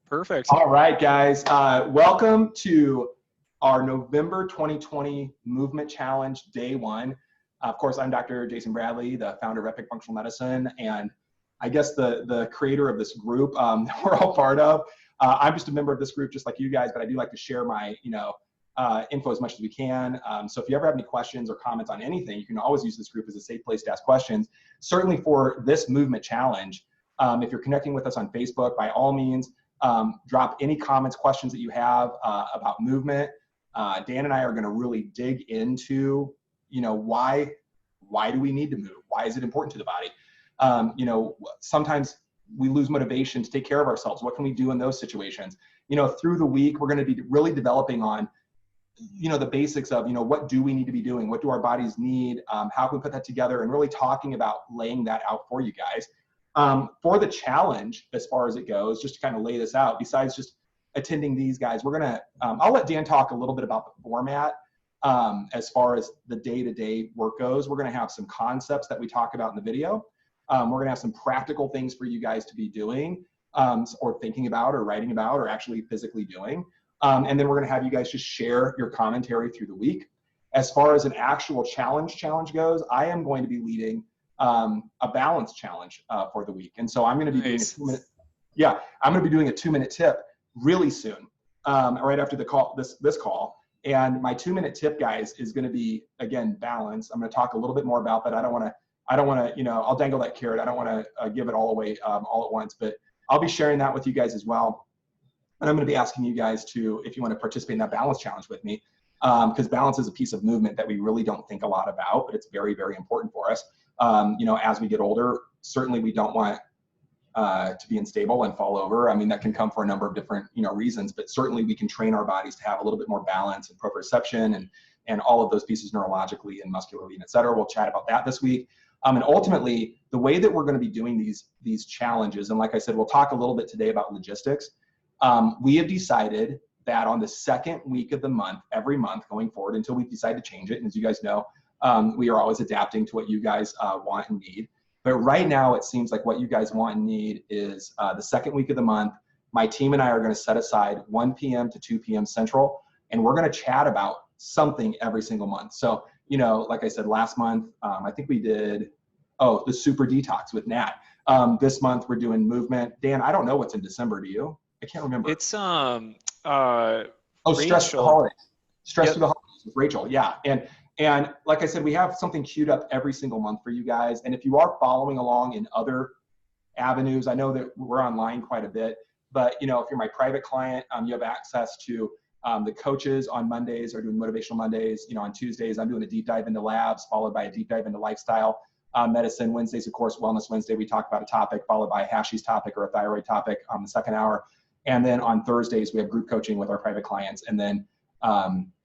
Perfect. All right, guys. Welcome to our November 2020 Movement Challenge, Day 1. Of course, I'm Dr. Jason Bradley, the founder of Epic Functional Medicine, and I guess the creator of this group that we're all part of. I'm just a member of this group, just like you guys, but I do like to share my, info as much as we can. So if you ever have any questions or comments on anything, you can always use this group as a safe place to ask questions. Certainly for this Movement Challenge, if you're connecting with us on Facebook, by all means, drop any comments, questions that you have about movement. Dan and I are going to really dig into, why do we need to move? Why is it important to the body? Sometimes we lose motivation to take care of ourselves. What can we do in those situations? Through the week, we're going to be really developing on, the basics of, what do we need to be doing? What do our bodies need? How can we put that together? And really talking about laying that out for you guys. For the challenge, as far as it goes, just to kind of lay this out, besides just attending these guys, we're going to, I'll let Dan talk a little bit about the format. As far as the day-to-day work goes, we're going to have some concepts that we talk about in the video. We're going to have some practical things for you guys to be doing, or thinking about, or writing about, or actually physically doing. And then we're going to have you guys just share your commentary through the week. As far as an actual challenge goes, I am going to be leading a balance challenge for the week. And so I'm going to be doing I'm going to be doing a 2-minute tip really soon, right after the call, this call. And my 2-minute tip, guys, is going to be, again, balance. I'm going to talk a little bit more about that. I don't want to, I'll dangle that carrot. I don't want to give it all away all at once, but I'll be sharing that with you guys as well. And I'm going to be asking you guys to, if you want to participate in that balance challenge with me, because balance is a piece of movement that we really don't think a lot about, but it's very, very important for us. As we get older, certainly we don't want to be unstable and fall over. I mean, that can come for a number of different, reasons, but certainly we can train our bodies to have a little bit more balance and proprioception and all of those pieces neurologically and muscularly, and et cetera. We'll chat about that this week. And ultimately, the way that we're going to be doing these challenges, and like I said, we'll talk a little bit today about logistics. We have decided that on the second week of the month, every month going forward until we decide to change it. And as you guys know, we are always adapting to what you guys want and need. But right now, it seems like what you guys want and need is the second week of the month. My team and I are going to set aside 1 p.m. to 2 p.m. Central, and we're going to chat about something every single month. So, like I said, last month, I think we did, the super detox with Nat. This month, we're doing movement. Dan, I don't know what's in December. Do you? I can't remember. It's stress through the holidays. Stress through the holidays with Rachel. Yeah. And like I said, we have something queued up every single month for you guys. And if you are following along in other avenues, I know that we're online quite a bit, but if you're my private client, you have access to the coaches on Mondays are doing Motivational Mondays. On Tuesdays, I'm doing a deep dive into labs, followed by a deep dive into lifestyle medicine. Wednesdays, of course, Wellness Wednesday, we talk about a topic, followed by a Hashi's topic or a thyroid topic on the second hour. And then on Thursdays, we have group coaching with our private clients. And then,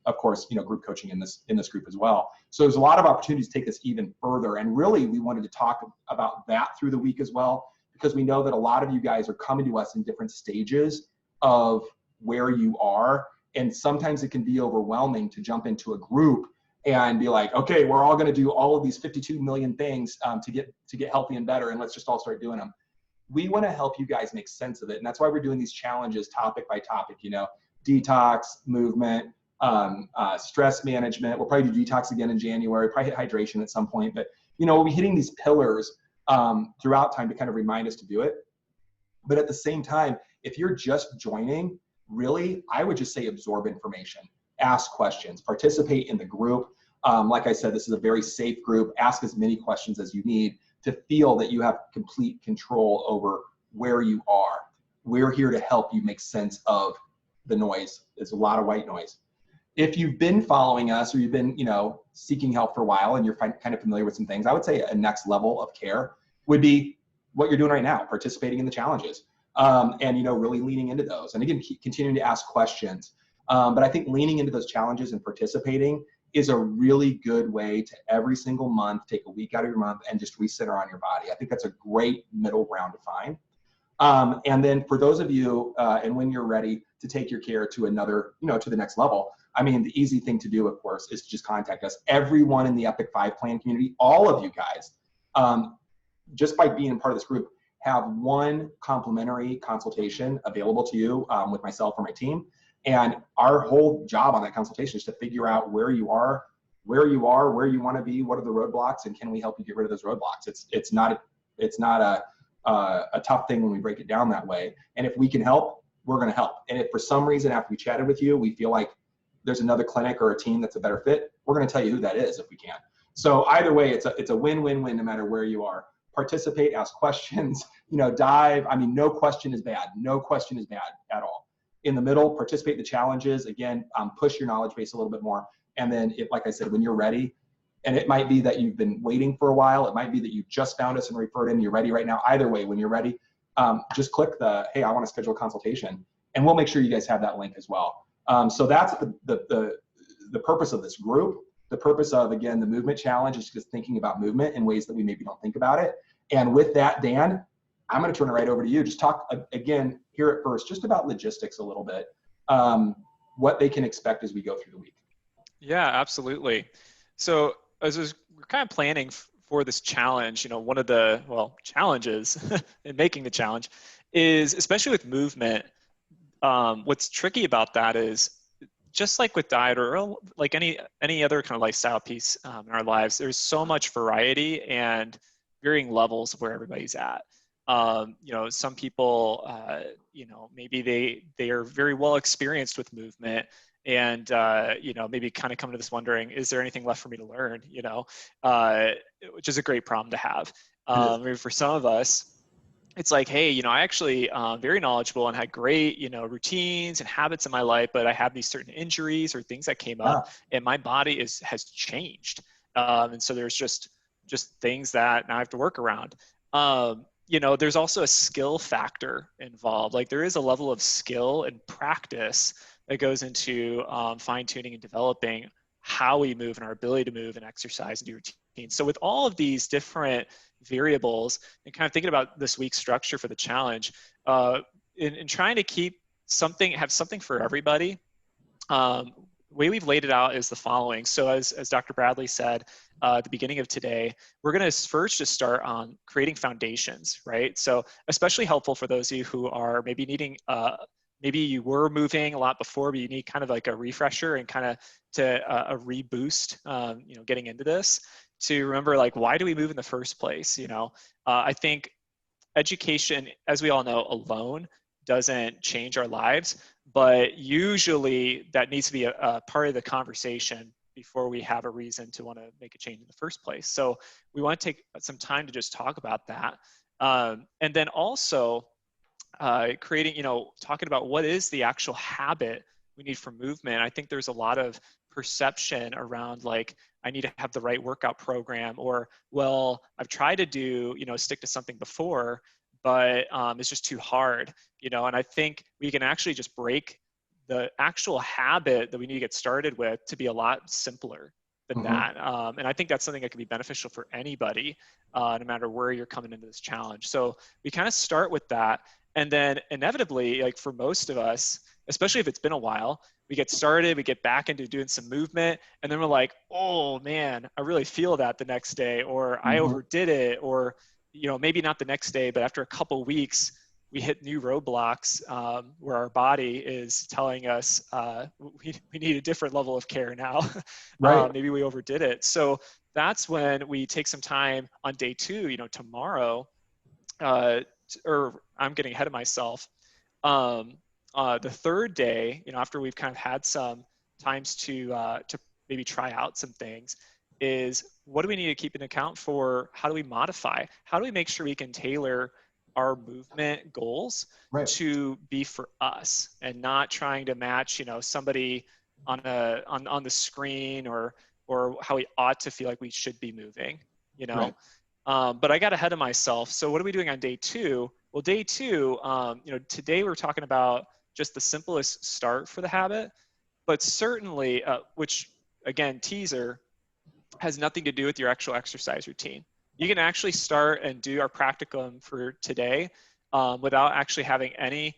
of course, group coaching in this group as well. So there's a lot of opportunities to take this even further. And really, we wanted to talk about that through the week as well, because we know that a lot of you guys are coming to us in different stages of where you are. And sometimes it can be overwhelming to jump into a group and be like, okay, we're all going to do all of these 52 million things to get healthy and better, and let's just all start doing them. We want to help you guys make sense of it. And that's why we're doing these challenges topic by topic, detox, movement, stress management. We'll probably do detox again in January, probably hit hydration at some point. But, we'll be hitting these pillars throughout time to kind of remind us to do it. But at the same time, if you're just joining, really, I would just say absorb information, ask questions, participate in the group. Like I said, this is a very safe group. Ask as many questions as you need to feel that you have complete control over where you are. We're here to help you make sense of the noise. There's a lot of white noise. If you've been following us or you've been, seeking help for a while and you're kind of familiar with some things, I would say a next level of care would be what you're doing right now, participating in the challenges, and, really leaning into those. And again, continuing to ask questions. But I think leaning into those challenges and participating is a really good way to every single month take a week out of your month and just recenter on your body. I think that's a great middle ground to find. And then for those of you, and when you're ready to take your care to another, to the next level, I mean, the easy thing to do, of course, is to just contact us. Everyone in the Epic 5 Plan community, all of you guys, just by being part of this group, have one complimentary consultation available to you with myself or my team. And our whole job on that consultation is to figure out where you are, where you want to be, what are the roadblocks, and can we help you get rid of those roadblocks? It's not a tough thing when we break it down that way. And if we can help, we're going to help. And if for some reason after we chatted with you, we feel like there's another clinic or a team that's a better fit, we're going to tell you who that is if we can. So either way, it's a win-win-win no matter where you are. Participate, ask questions, dive. I mean, no question is bad. No question is bad at all. In the middle, participate in the challenges. Again, push your knowledge base a little bit more. And then, like I said, when you're ready, and it might be that you've been waiting for a while. It might be that you just found us and referred in. You're ready right now. Either way, when you're ready, just click the, hey, I want to schedule a consultation. And we'll make sure you guys have that link as well. So that's the purpose of this group. The purpose of, again, the movement challenge is just thinking about movement in ways that we maybe don't think about it. And with that, Dan, I'm going to turn it right over to you. Just talk, again, here at first, just about logistics a little bit, what they can expect as we go through the week. Yeah, absolutely. So we're kind of planning for this challenge, one of the, challenges in making the challenge is, especially with movement, what's tricky about that is, just like with diet or like any other kind of lifestyle piece in our lives, there's so much variety and varying levels of where everybody's at. Some people, maybe they are very well experienced with movement and, maybe kind of come to this wondering, is there anything left for me to learn, which is a great problem to have. Maybe for some of us, it's like, hey, I actually very knowledgeable and had great, routines and habits in my life, but I have these certain injuries or things that came up and my body has changed. And so there's just things that now I have to work around. There's also a skill factor involved. Like there is a level of skill and practice that goes into fine tuning and developing how we move and our ability to move and exercise and do routines. So with all of these different variables and kind of thinking about this week's structure for the challenge, in trying to have something for everybody, the way we've laid it out is the following. So as Dr. Bradley said at the beginning of today, we're going to first just start on creating foundations, right? So especially helpful for those of you who are maybe needing, maybe you were moving a lot before, but you need kind of like a refresher and kind of a reboost, getting into this, to remember, like, why do we move in the first place? I think education, as we all know, alone doesn't change our lives, but usually that needs to be a part of the conversation before we have a reason to want to make a change in the first place. So we want to take some time to just talk about that. And then also creating, talking about what is the actual habit we need for movement. I think there's a lot of perception around, like, I need to have the right workout program, or, well, I've tried to do, stick to something before, but it's just too hard, and I think we can actually just break the actual habit that we need to get started with to be a lot simpler than that. And I think that's something that can be beneficial for anybody, no matter where you're coming into this challenge. So we kind of start with that. And then inevitably, like for most of us, especially if it's been a while, we get started, we get back into doing some movement, and then we're like, oh man, I really feel that the next day, or I overdid it, or, maybe not the next day, but after a couple weeks, we hit new roadblocks where our body is telling us we need a different level of care now. Right. Maybe we overdid it. So that's when we take some time on day 2, tomorrow, or I'm getting ahead of myself. The third day, after we've kind of had some times to maybe try out some things, is what do we need to keep in account for? How do we modify? How do we make sure we can tailor our movement goals to be for us, and not trying to match, somebody on the screen, or how we ought to feel like we should be moving, But I got ahead of myself. So what are we doing on day 2? Well, day 2, today we're talking about just the simplest start for the habit, but certainly, which again, teaser, has nothing to do with your actual exercise routine. You can actually start and do our practicum for today without actually having any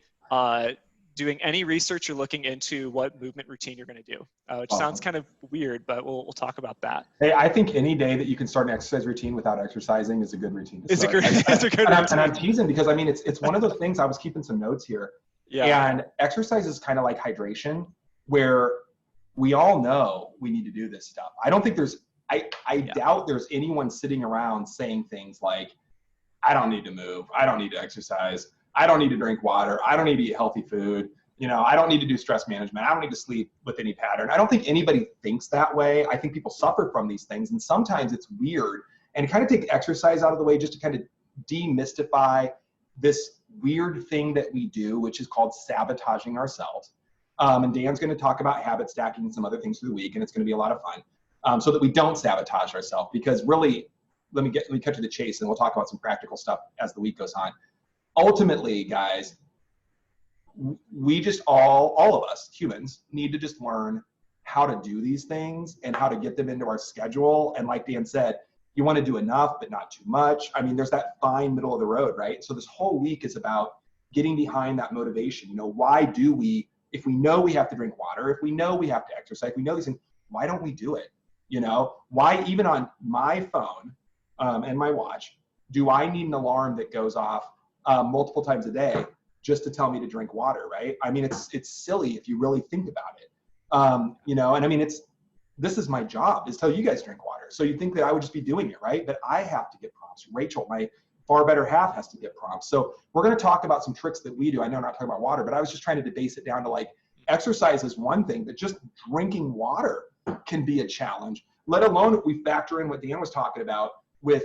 doing any research or looking into what movement routine you're going to do, which sounds kind of weird, but we'll talk about that. Hey, I think any day that you can start an exercise routine without exercising is a good routine to start. It's a good routine. And I'm teasing because I mean, it's one of those things. I was keeping some notes here. Yeah. And exercise is kind of like hydration, where we all know we need to do this stuff. I don't think I doubt there's anyone sitting around saying things like, I don't need to move. I don't need to exercise. I don't need to drink water. I don't need to eat healthy food. You know, I don't need to do stress management. I don't need to sleep with any pattern. I don't think anybody thinks that way. I think people suffer from these things. And sometimes it's weird, and kind of take exercise out of the way just to kind of demystify this weird thing that we do, which is called sabotaging ourselves. And Dan's going to talk about habit stacking and some other things through the week, and it's going to be a lot of fun, so that we don't sabotage ourselves. Because really, let me cut to the chase, and we'll talk about some practical stuff as the week goes on. Ultimately, guys, we just all of us humans need to just learn how to do these things and how to get them into our schedule. And like Dan said, you want to do enough, but not too much. I mean, there's that fine middle of the road, right? So this whole week is about getting behind that motivation. You know, why do we, if we know we have to drink water, if we know we have to exercise, we know these things, why don't we do it? You know, why even on my phone and my watch, do I need an alarm that goes off multiple times a day just to tell me to drink water, right? I mean, it's silly if you really think about it. You know, and I mean, this is my job, is tell you guys drink water. So you'd think that I would just be doing it, right? But I have to get prompts. Rachel, my far better half, has to get prompts. So we're going to talk about some tricks that we do. I know I'm not talking about water, but I was just trying to debase it down to like, exercise is one thing, but just drinking water can be a challenge, let alone if we factor in what Dan was talking about with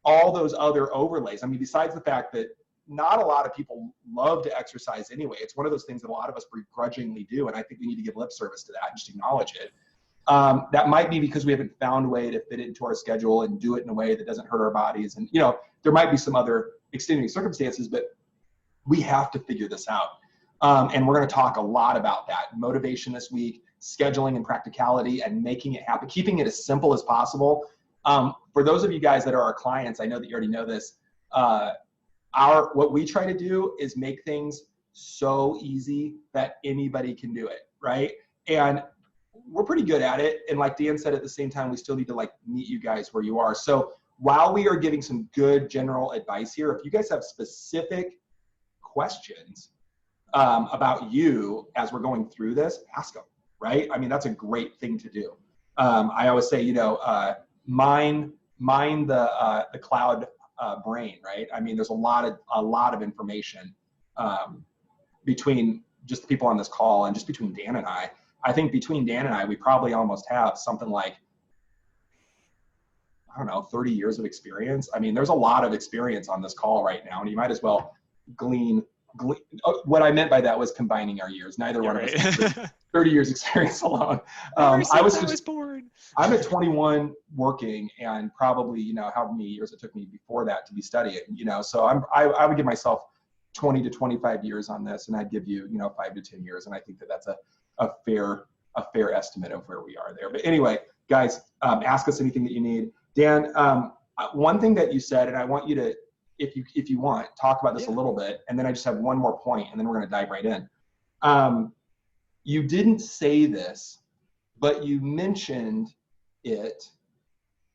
all those other overlays. I mean, besides the fact that not a lot of people love to exercise anyway. It's one of those things that a lot of us begrudgingly do, and I think we need to give lip service to that and just acknowledge it. That might be because we haven't found a way to fit it into our schedule and do it in a way that doesn't hurt our bodies. And, you know, there might be some other extenuating circumstances, but we have to figure this out. And we're going to talk a lot about that. Motivation this week, scheduling and practicality, and making it happen, keeping it as simple as possible. For those of you guys that are our clients, I know that you already know this. What we try to do is make things so easy that anybody can do it, right? And we're pretty good at it. And like Dan said, at the same time, we still need to like meet you guys where you are. So while we are giving some good general advice here, if you guys have specific questions about you as we're going through this, ask them, right? I mean, that's a great thing to do. I always say, you know, mine the cloud brain, right? I mean, there's a lot of information between just the people on this call and just between Dan and I. I think between Dan and I, we probably almost have something like, I don't know, 30 years of experience. I mean, there's a lot of experience on this call right now, and you might as well glean. What I meant by that was combining our years. Neither one of us has 30 years experience alone. I was born. I'm at 21 working, and probably, you know, how many years it took me before that to be studying, you know, so I would give myself 20 to 25 years on this, and I'd give you, you know, 5 to 10 years. And I think that that's a fair estimate of where we are there. But anyway, guys, ask us anything that you need. Dan, one thing that you said, and I want you to, if you want, talk about this a little bit, and then I just have one more point, and then we're going to dive right in. You didn't say this, but you mentioned it,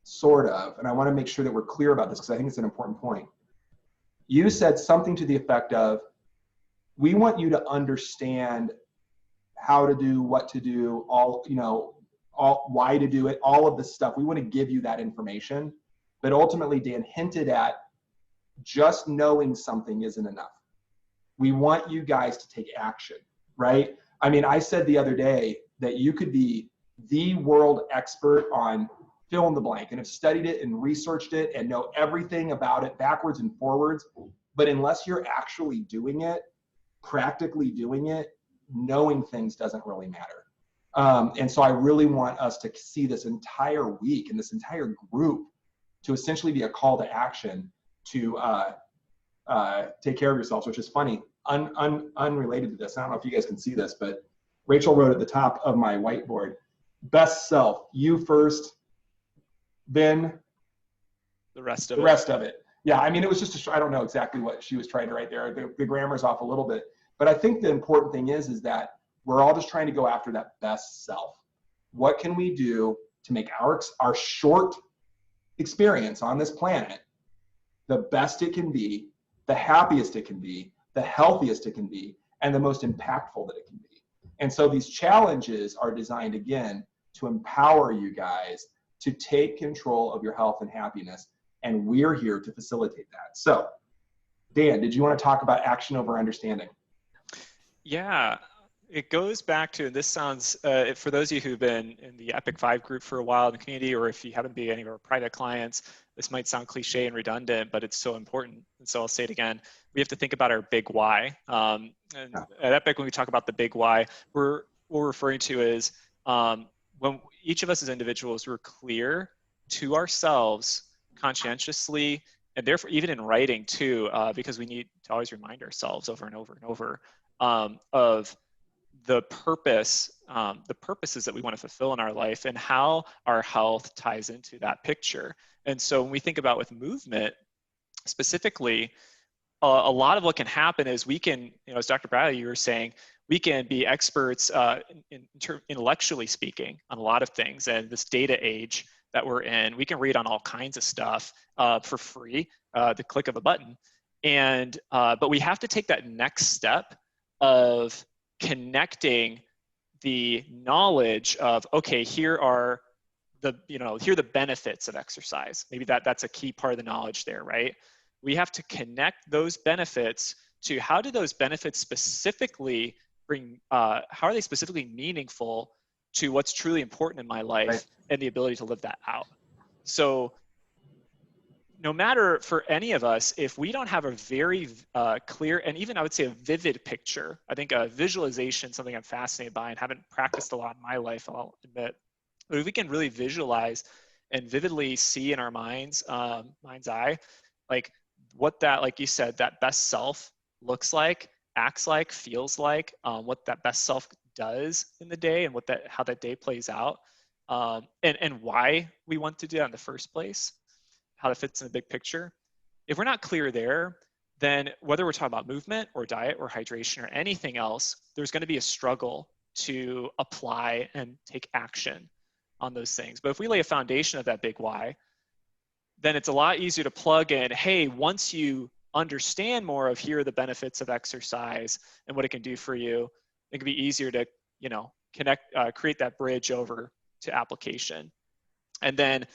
sort of, and I want to make sure that we're clear about this because I think it's an important point. You said something to the effect of, we want you to understand how to do, what to do, why to do it, all of this stuff. We want to give you that information, but ultimately Dan hinted at just knowing something isn't enough. We want you guys to take action, right? I mean, I said the other day that you could be the world expert on fill in the blank and have studied it and researched it and know everything about it backwards and forwards. But unless you're actually doing it, practically doing it, knowing things doesn't really matter. And so I really want us to see this entire week and this entire group to essentially be a call to action to take care of yourselves, which is funny. Unrelated to this, I don't know if you guys can see this, but Rachel wrote at the top of my whiteboard, best self, you first, then the rest of it. Yeah, I mean, it was just I don't know exactly what she was trying to write there. The grammar's off a little bit. But I think the important thing is that we're all just trying to go after that best self. What can we do to make our short experience on this planet the best it can be, the happiest it can be, the healthiest it can be, and the most impactful that it can be? And so these challenges are designed, again, to empower you guys to take control of your health and happiness. And we're here to facilitate that. So, Dan, did you want to talk about action over understanding? Yeah, it goes back to, this sounds, for those of you who've been in the Epic 5 group for a while in the community, or if you haven't been any of our private clients, this might sound cliche and redundant, but it's so important. And so I'll say it again. We have to think about our big why. And at Epic, when we talk about the big why, what we're referring to is when each of us as individuals, we're clear to ourselves conscientiously, and therefore even in writing too, because we need to always remind ourselves over and over and over of the purpose, the purposes that we want to fulfill in our life, and how our health ties into that picture. And so when we think about with movement specifically, a lot of what can happen is we can, as Dr. Bradley, you were saying, we can be experts intellectually speaking on a lot of things. And this data age that we're in, we can read on all kinds of stuff for free, the click of a button. And but we have to take that next step of connecting the knowledge of, okay, here are the, here are the benefits of exercise. Maybe that's a key part of the knowledge there, right? We have to connect those benefits to how do those benefits specifically bring, how are they specifically meaningful to what's truly important in my life, right, and the ability to live that out. So no matter for any of us, if we don't have a very clear, and even I would say a vivid picture, I think a visualization, something I'm fascinated by and haven't practiced a lot in my life, I'll admit, but if we can really visualize and vividly see in our mind's eye, like what that, like you said, that best self looks like, acts like, feels like, what that best self does in the day, and how that day plays out, and why we want to do that in the first place, how that fits in the big picture. If we're not clear there, then whether we're talking about movement or diet or hydration or anything else, there's going to be a struggle to apply and take action on those things. But if we lay a foundation of that big why, then it's a lot easier to plug in, hey, once you understand more of here are the benefits of exercise and what it can do for you, it can be easier to, connect, create that bridge over to application. And then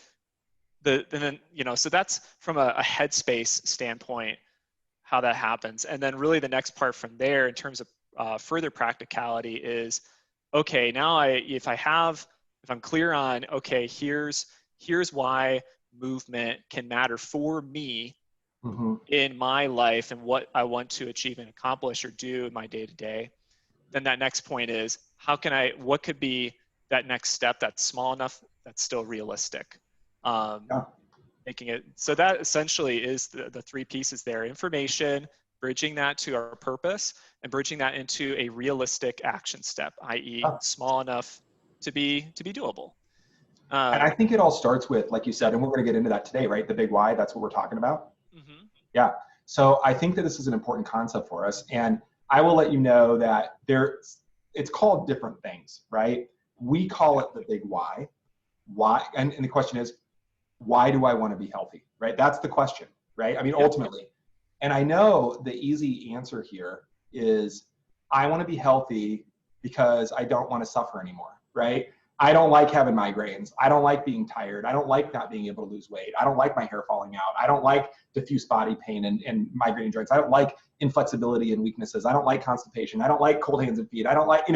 so that's from a headspace standpoint, how that happens. And then really the next part from there in terms of further practicality is, okay, now if I'm clear on, okay, here's why movement can matter for me in my life and what I want to achieve and accomplish or do in my day-to-day, then that next point is, what could be that next step that's small enough that's still realistic? Making it so that essentially is the three pieces there: information, bridging that to our purpose, and bridging that into a realistic action step, i.e. small enough to be doable. And I think it all starts with, like you said, and we're going to get into that today, right? The big why, that's what we're talking about. Mm-hmm. Yeah. So I think that this is an important concept for us. And I will let you know that it's called different things, right? We call it the big why. Why? And the question is, why do I want to be healthy, right? That's the question, right? I mean, ultimately. And I know the easy answer here is, I want to be healthy because I don't want to suffer anymore, right? I don't like having migraines. I don't like being tired. I don't like not being able to lose weight. I don't like my hair falling out. I don't like diffuse body pain and migraine joints. I don't like inflexibility and weaknesses. I don't like constipation. I don't like cold hands and feet. I don't like,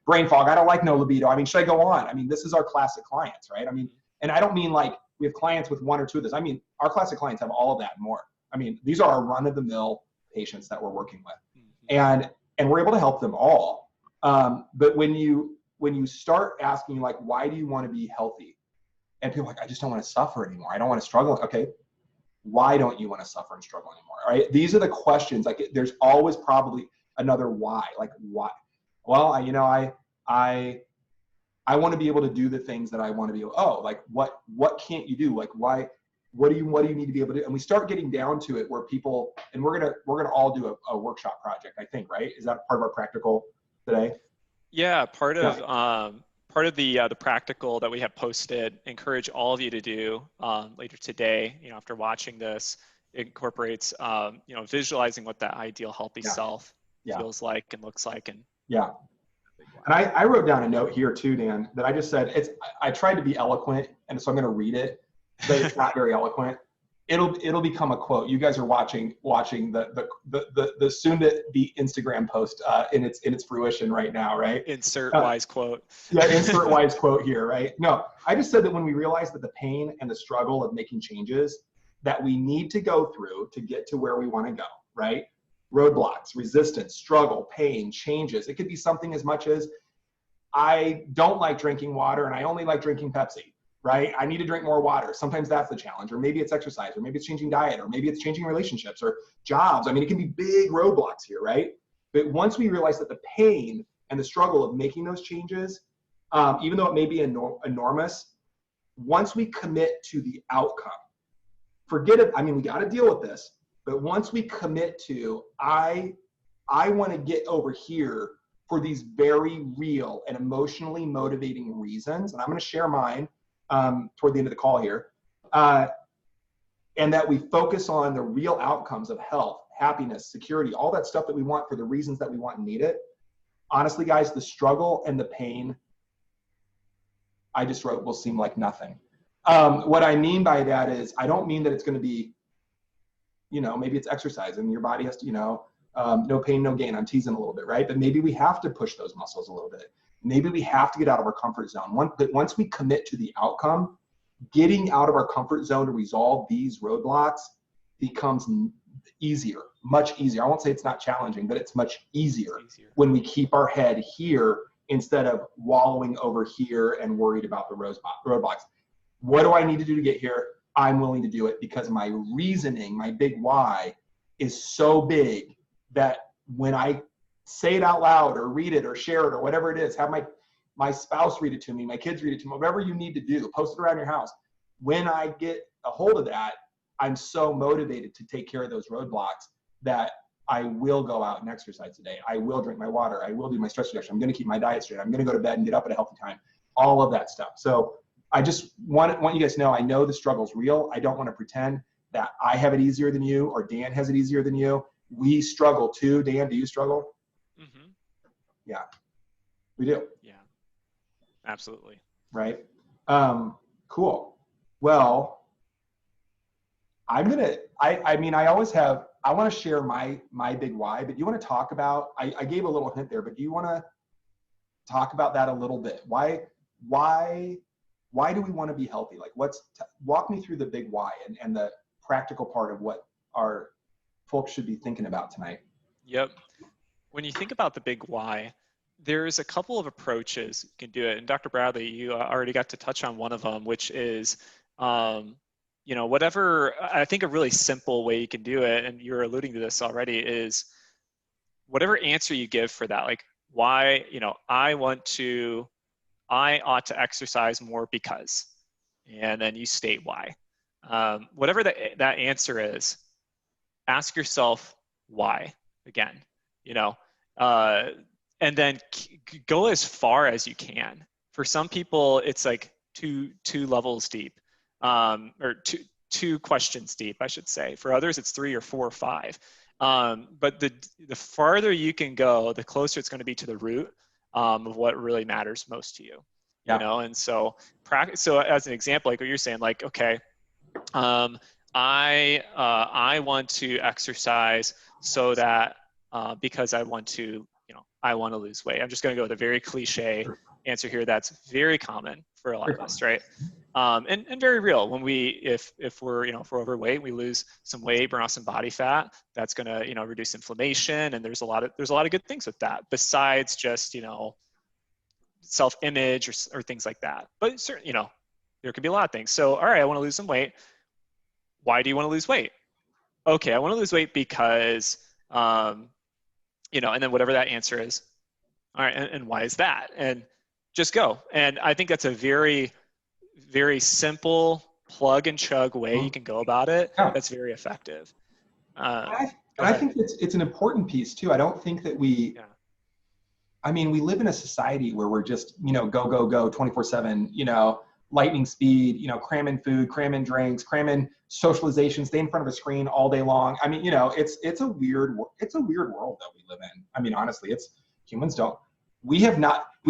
brain fog. I don't like no libido. I mean, should I go on? I mean, this is our classic clients, right? I mean, and I don't mean like we have clients with one or two of this. I mean, our classic clients have all of that and more. I mean, these are our run-of-the-mill patients that we're working with. Mm-hmm. And we're able to help them all. But when you start asking, like, why do you want to be healthy? And people are like, I just don't want to suffer anymore. I don't want to struggle. Okay, why don't you want to suffer and struggle anymore? All right, these are the questions. Like, there's always probably another why. Like, why? Well, I want to be able to do the things that I want to be able. Oh, like what can't you do? Like, why what do you need to be able to do? And we start getting down to it where people, and we're gonna all do a workshop project, I think, right? Is that part of our practical today? Yeah, part of the practical that we have posted, encourage all of you to do later today, after watching this, incorporates visualizing what that ideal healthy self feels like and looks like. And and I wrote down a note here too, Dan, that I just said, I tried to be eloquent, and so I'm going to read it, but it's not very eloquent. It'll become a quote. You guys are watching the soon to be Instagram post in its fruition right now, right? Insert wise quote. Yeah, insert wise quote here, right? No, I just said that when we realize that the pain and the struggle of making changes that we need to go through to get to where we want to go, right? Roadblocks, resistance, struggle, pain, changes. It could be something as much as I don't like drinking water and I only like drinking Pepsi, right? I need to drink more water. Sometimes that's the challenge, or maybe it's exercise, or maybe it's changing diet, or maybe it's changing relationships or jobs. I mean, it can be big roadblocks here, right? But once we realize that the pain and the struggle of making those changes, even though it may be enormous, once we commit to the outcome, forget it. I mean, we got to deal with this, but once we commit to, I want to get over here for these very real and emotionally motivating reasons, and I'm going to share mine toward the end of the call here, and that we focus on the real outcomes of health, happiness, security, all that stuff that we want for the reasons that we want and need it. Honestly, guys, the struggle and the pain I just wrote will seem like nothing. What I mean by that is, I don't mean that it's going to be, maybe it's exercise and your body has to, no pain, no gain. I'm teasing a little bit, right? But maybe we have to push those muscles a little bit. Maybe we have to get out of our comfort zone. But once we commit to the outcome, getting out of our comfort zone to resolve these roadblocks becomes easier, much easier. I won't say it's not challenging, but it's much easier when we keep our head here instead of wallowing over here and worried about the roadblocks. What do I need to do to get here? I'm willing to do it because my reasoning, my big why, is so big that when I say it out loud or read it or share it or whatever it is, have my spouse read it to me, my kids read it to me, whatever you need to do, post it around your house. When I get a hold of that, I'm so motivated to take care of those roadblocks that I will go out and exercise today. I will drink my water. I will do my stress reduction. I'm going to keep my diet straight. I'm going to go to bed and get up at a healthy time. All of that stuff. So I just want you guys to know, I know the struggle's real. I don't want to pretend that I have it easier than you or Dan has it easier than you. We struggle too. Dan, do you struggle? Mm-hmm. Yeah, we do. Yeah, absolutely. Right. Cool. Well, I want to share my big why, but you want to talk about, I gave a little hint there, but do you want to talk about that a little bit? Why do we want to be healthy? Like walk me through the big why and the practical part of what our folks should be thinking about tonight. Yep. When you think about the big why, there's a couple of approaches you can do it. And Dr. Bradley, you already got to touch on one of them, which is, whatever, I think a really simple way you can do it, and you're alluding to this already, is whatever answer you give for that, like why, I ought to exercise more because, and then you state why. Whatever that answer is, ask yourself why again, and then go as far as you can. For some people, it's like two levels deep, or two questions deep, I should say. For others, it's 3 or 4 or 5. But the farther you can go, the closer it's going to be to the root of what really matters most to you. Yeah. And so practice. So as an example, like what you're saying, like, okay, I want to exercise so that because I want to lose weight. I'm just going to go with a very cliche answer here that's very common for a lot of us, right? And very real. When if we're overweight, we lose some weight, burn off some body fat, that's going to reduce inflammation, and there's a lot of good things with that besides just self-image or things like that. But certainly, there could be a lot of things. So, all right, I want to lose some weight. Why do you want to lose weight? Okay, I want to lose weight because, and then whatever that answer is. All right, and why is that? And just go. And I think that's a very, very simple plug and chug way you can go about it, that's very effective. I think it's an important piece too. I don't think that I mean, we live in a society where we're just, go, go, go 24/7, lightning speed, cram in food, cram in drinks, cram in socialization, stay in front of a screen all day long. I mean, it's a weird world that we live in. I mean, honestly, we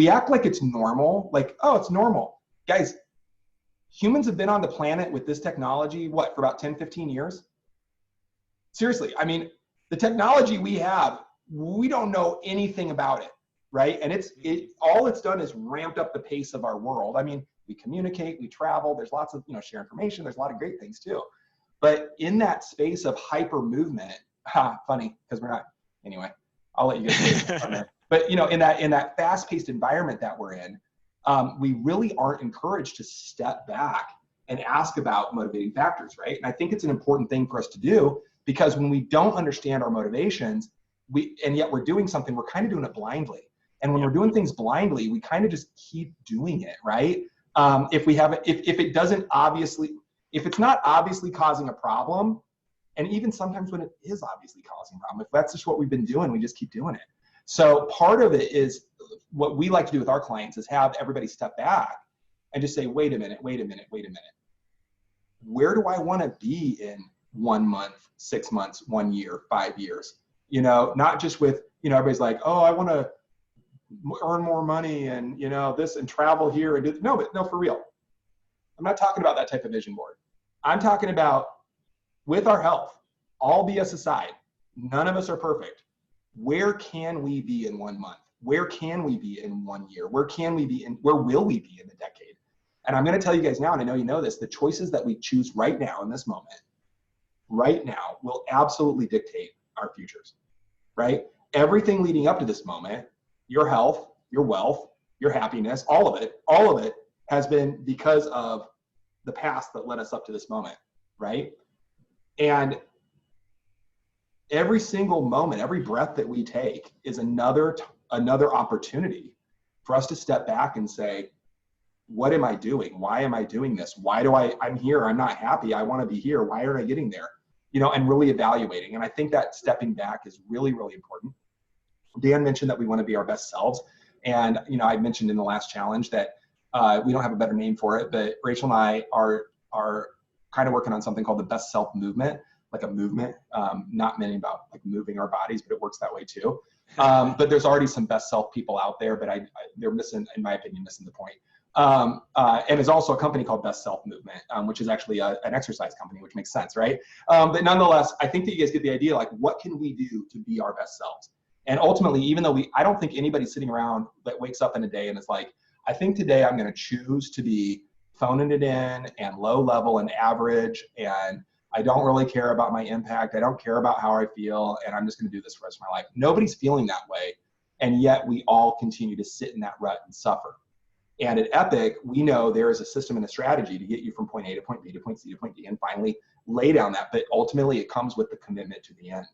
act like it's normal. Like, oh, it's normal. Guys, humans have been on the planet with this technology, for about 10, 15 years? Seriously. I mean, the technology we have, we don't know anything about it, right? And all it's done is ramped up the pace of our world. I mean, we communicate, we travel, there's lots of, share information, there's a lot of great things too. But in that space of hyper movement, funny, because we're not, anyway, I'll let you guys on there. But in that fast-paced environment that we're in, we really aren't encouraged to step back and ask about motivating factors, right? And I think it's an important thing for us to do, because when we don't understand our motivations, and yet we're doing something, we're kind of doing it blindly. And when we're doing things blindly, we kind of just keep doing it, right? If it's not obviously causing a problem, and even sometimes when it is obviously causing a problem, if that's just what we've been doing, we just keep doing it. So part of it is what we like to do with our clients is have everybody step back and just say, wait a minute. Where do I want to be in 1 month, 6 months, 1 year, 5 years? Not just with, everybody's like, oh, I want to earn more money and, this and travel here and do, no, for real. I'm not talking about that type of vision board. I'm talking about with our health, all BS aside, none of us are perfect. Where can we be in 1 month? Where can we be in 1 year? Where will we be in the decade? And I'm going to tell you guys now, and I know you know this, the choices that we choose right now in this moment, right now, will absolutely dictate our futures, right? Everything leading up to this moment, your health, your wealth, your happiness, all of it has been because of the past that led us up to this moment, right? And every single moment, every breath that we take is another opportunity for us to step back and say, what am I doing? Why am I doing this? I'm here, I'm not happy, I want to be here, why aren't I getting there? And really evaluating. And I think that stepping back is really, really important. Dan mentioned that we want to be our best selves. And, I mentioned in the last challenge that we don't have a better name for it, but Rachel and I are kind of working on something called the Best Self Movement, like a movement, not meant about like moving our bodies, but it works that way too. But there's already some best self people out there, but they're missing, in my opinion, missing the point. And there's also a company called Best Self Movement, which is actually an exercise company, which makes sense, right? But nonetheless, I think that you guys get the idea, like, what can we do to be our best selves? And ultimately, even though I don't think anybody's sitting around that wakes up in a day and is like, I think today I'm going to choose to be phoning it in and low level and average, and I don't really care about my impact. I don't care about how I feel, and I'm just going to do this for the rest of my life. Nobody's feeling that way, and yet we all continue to sit in that rut and suffer. And at Epic, we know there is a system and a strategy to get you from point A to point B to point C to point D and finally lay down that. But ultimately, it comes with the commitment to the end.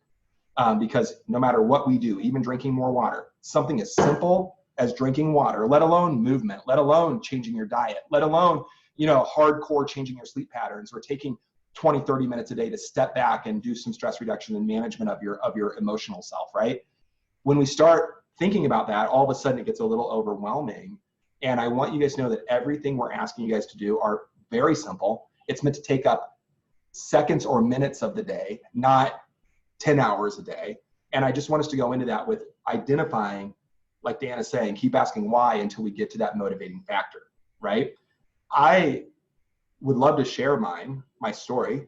Because no matter what we do, even drinking more water, something as simple as drinking water, let alone movement, let alone changing your diet, let alone, hardcore changing your sleep patterns or taking 20, 30 minutes a day to step back and do some stress reduction and management of your emotional self, right? When we start thinking about that, all of a sudden it gets a little overwhelming. And I want you guys to know that everything we're asking you guys to do are very simple. It's meant to take up seconds or minutes of the day, not 10 hours a day. And I just want us to go into that with identifying, like Dan is saying, keep asking why until we get to that motivating factor, right? I would love to share my story,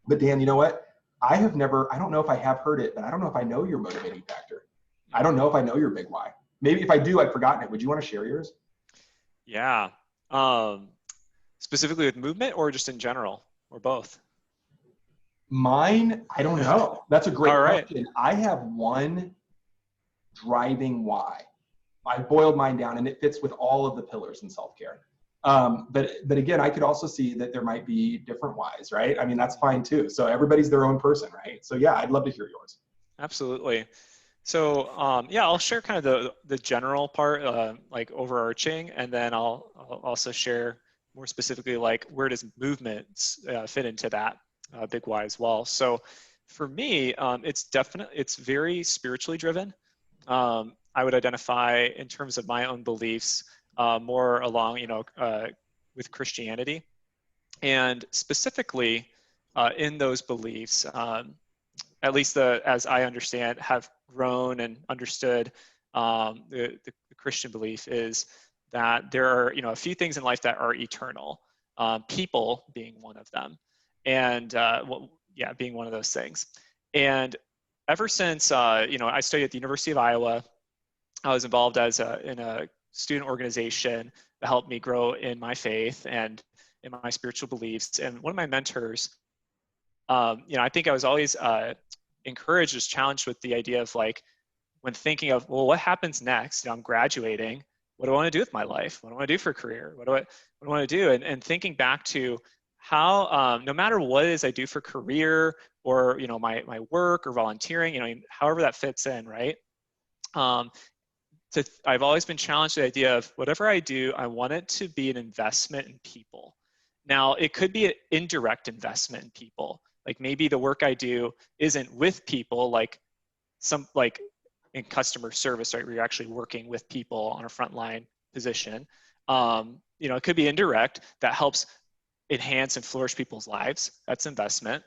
but Dan, you know what? I don't know if I have heard it, but I don't know if I know your motivating factor. I don't know if I know your big why. Maybe if I do, I've forgotten it. Would you want to share yours? Yeah. Specifically with movement or just in general or both? Mine, I don't know. That's a great question. I have one driving why. I boiled mine down and it fits with all of the pillars in self-care. But again, I could also see that there might be different whys, right? I mean, that's fine too. So everybody's their own person, right? So yeah, I'd love to hear yours. Absolutely. So I'll share kind of the general part, like overarching, and then I'll also share more specifically, like where does movements fit into that big why as well. So for me, it's very spiritually driven. I would identify in terms of my own beliefs more along, with Christianity, and specifically in those beliefs, at least as I understand, have grown and understood the Christian belief is that there are, a few things in life that are eternal, people being one of them, and being one of those things. And ever since, I studied at the University of Iowa, I was involved in a student organization that helped me grow in my faith and in my spiritual beliefs. And one of my mentors, I think I was always encouraged, was challenged with the idea of like, when thinking of, well, what happens next? I'm graduating. What do I want to do with my life? What do I want to do for a career? What do I want to do? And thinking back to how, no matter what it is I do for career or, my work or volunteering, however that fits in, right? I've always been challenged with the idea of whatever I do, I want it to be an investment in people. Now, it could be an indirect investment in people. Like maybe the work I do isn't with people, like in customer service, right? Where you're actually working with people on a frontline position. It could be indirect that helps enhance and flourish people's lives. That's investment.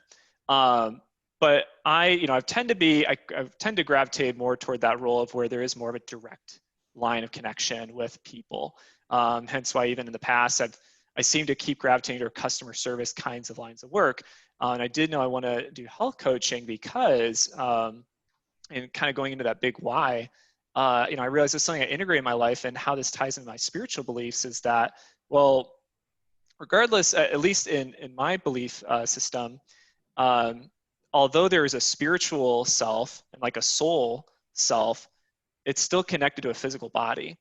But I tend to gravitate more toward that role of where there is more of a direct line of connection with people. Hence why even in the past, I seem to keep gravitating to customer service kinds of lines of work. And I did know I want to do health coaching because, and kind of going into that big why, I realized it's something I integrate in my life, and how this ties into my spiritual beliefs is that, well, regardless, at least in my belief system, although there is a spiritual self and like a soul self, it's still connected to a physical body.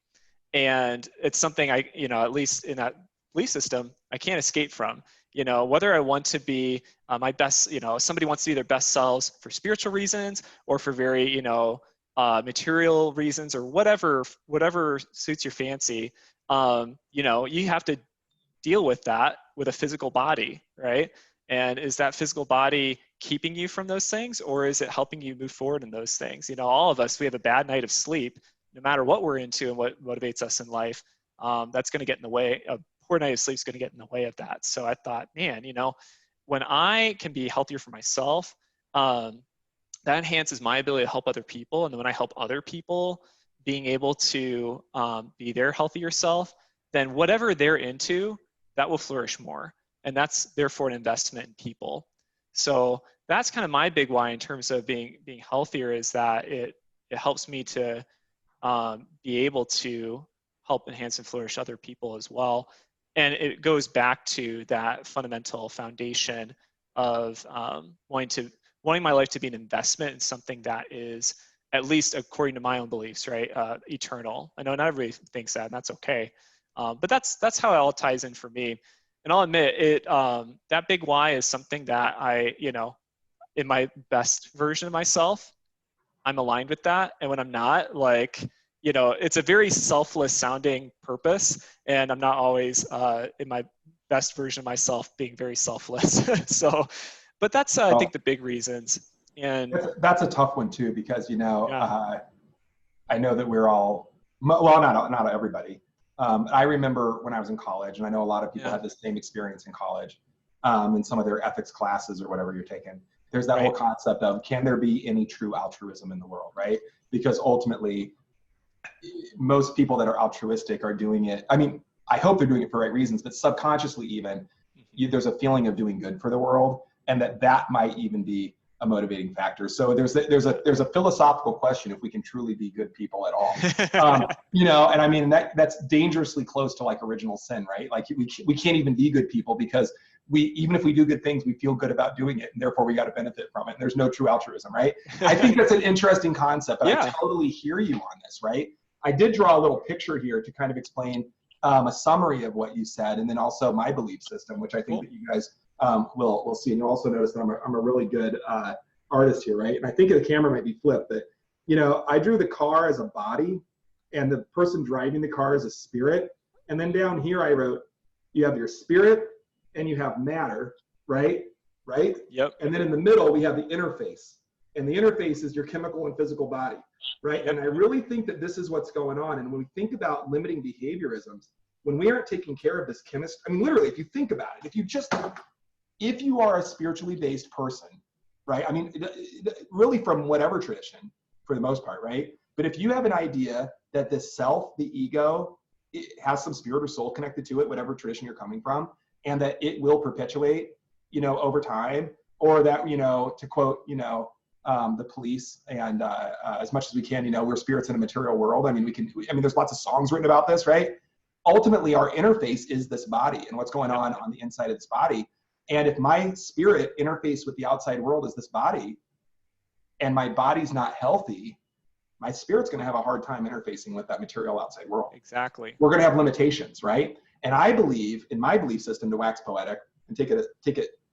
And it's something at least in that belief system, I can't escape from. Whether I want to be my best, somebody wants to be their best selves for spiritual reasons or for very, material reasons or whatever suits your fancy, you have to deal with that with a physical body, right? And is that physical body keeping you from those things, or is it helping you move forward in those things? All of us, we have a bad night of sleep, no matter what we're into and what motivates us in life. That's going to get in the way. A poor night of sleep is going to get in the way of that. So I thought, man, when I can be healthier for myself, that enhances my ability to help other people. And then when I help other people being able to be their healthier self, then whatever they're into, that will flourish more. And that's therefore an investment in people. So that's kind of my big why in terms of being healthier, is that it helps me to be able to help enhance and flourish other people as well. And it goes back to that fundamental foundation of wanting my life to be an investment in something that is, at least according to my own beliefs, right, eternal. I know not everybody thinks that, and that's okay. But that's how it all ties in for me. And I'll admit it, that big why is something that I, in my best version of myself, I'm aligned with that. And when I'm not, it's a very selfless sounding purpose, and I'm not always in my best version of myself being very selfless. So, but that's, I think, the big reasons. And that's a tough one too, because, I know that we're all, well, not everybody. I remember when I was in college, and I know a lot of people had the same experience in college, in some of their ethics classes or whatever you're taking. There's that whole concept of, can there be any true altruism in the world, right? Because ultimately, most people that are altruistic are doing it. I mean, I hope they're doing it for right reasons, but subconsciously even, there's a feeling of doing good for the world, and that might even be a motivating factor. So there's a philosophical question if we can truly be good people at all. And I mean, that's dangerously close to like original sin, right? Like we can't even be good people, because even if we do good things, we feel good about doing it, and therefore we got to benefit from it. And there's no true altruism, right? I think that's an interesting concept, but I totally hear you on this, right? I did draw a little picture here to kind of explain a summary of what you said, and then also my belief system, which I think that you guys will see. And you'll also notice that I'm a really good artist here, right? And I think the camera might be flipped, but I drew the car as a body, and the person driving the car as a spirit. And then down here I wrote, you have your spirit, and you have matter, right? Right? Yep. And then in the middle, we have the interface. And the interface is your chemical and physical body, right? Yep. And I really think that this is what's going on. And when we think about limiting behaviorisms, when we aren't taking care of this chemistry, I mean, literally, if you think about it, if you are a spiritually based person, right? I mean, really from whatever tradition, for the most part, right? But if you have an idea that the self, the ego, it has some spirit or soul connected to it, whatever tradition you're coming from, and that it will perpetuate, over time, or that, to quote, the police, and as much as we can, we're spirits in a material world. I mean, there's lots of songs written about this, right? Ultimately, our interface is this body and what's going on the inside of this body. And if my spirit interface with the outside world is this body, and my body's not healthy, my spirit's going to have a hard time interfacing with that material outside world. Exactly. We're going to have limitations, right? And I believe, in my belief system, to wax poetic and take it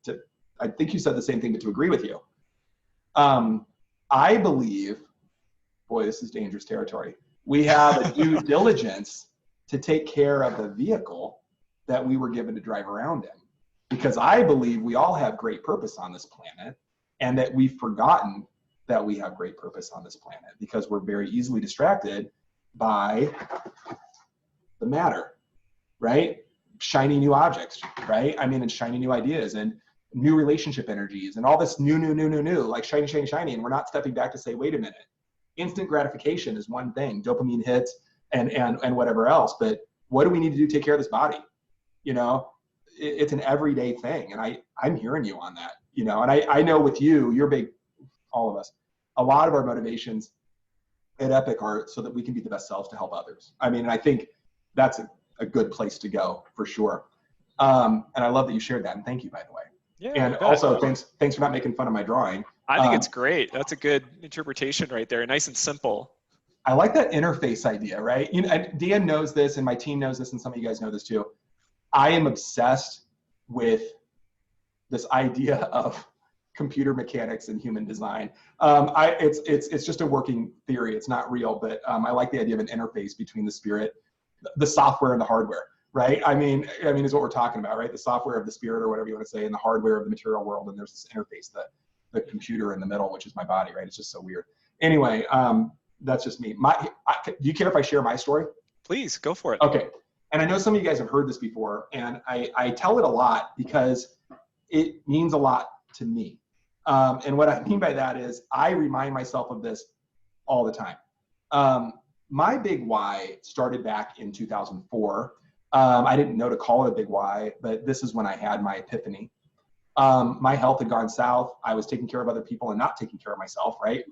to, I think you said the same thing, but to agree with you. I believe, boy, this is dangerous territory. We have a due diligence to take care of the vehicle that we were given to drive around in. Because I believe we all have great purpose on this planet, and that we've forgotten that we have great purpose on this planet because we're very easily distracted by the matter, right? Shiny new objects, right? I mean, and shiny new ideas and new relationship energies and all this new, like shiny, shiny, shiny. And we're not stepping back to say, wait a minute, instant gratification is one thing, dopamine hits and whatever else. But what do we need to do to take care of this body? It's an everyday thing. And I'm hearing you on that, and I know with you're big, all of us, a lot of our motivations at Epic are so that we can be the best selves to help others. I mean, and I think that's a good place to go for sure. And I love that you shared that. And thank you, by the way. Yeah, and also thanks for not making fun of my drawing. I think it's great. That's a good interpretation right there. Nice and simple. I like that interface idea, right? And Dan knows this, and my team knows this, and some of you guys know this too. I am obsessed with this idea of computer mechanics and human design. It's just a working theory. It's not real, but I like the idea of an interface between the spirit, the software, and the hardware. Right? I mean, is what we're talking about, right? The software of the spirit, or whatever you want to say, and the hardware of the material world. And there's this interface, the computer in the middle, which is my body, right? It's just so weird. Anyway, that's just me. Do you care if I share my story? Please, go for it. Okay. And I know some of you guys have heard this before, and I tell it a lot because it means a lot to me. And what I mean by that is I remind myself of this all the time. My big why started back in 2004. I didn't know to call it a big why, but this is when I had my epiphany. My health had gone south. I was taking care of other people and not taking care of myself, right?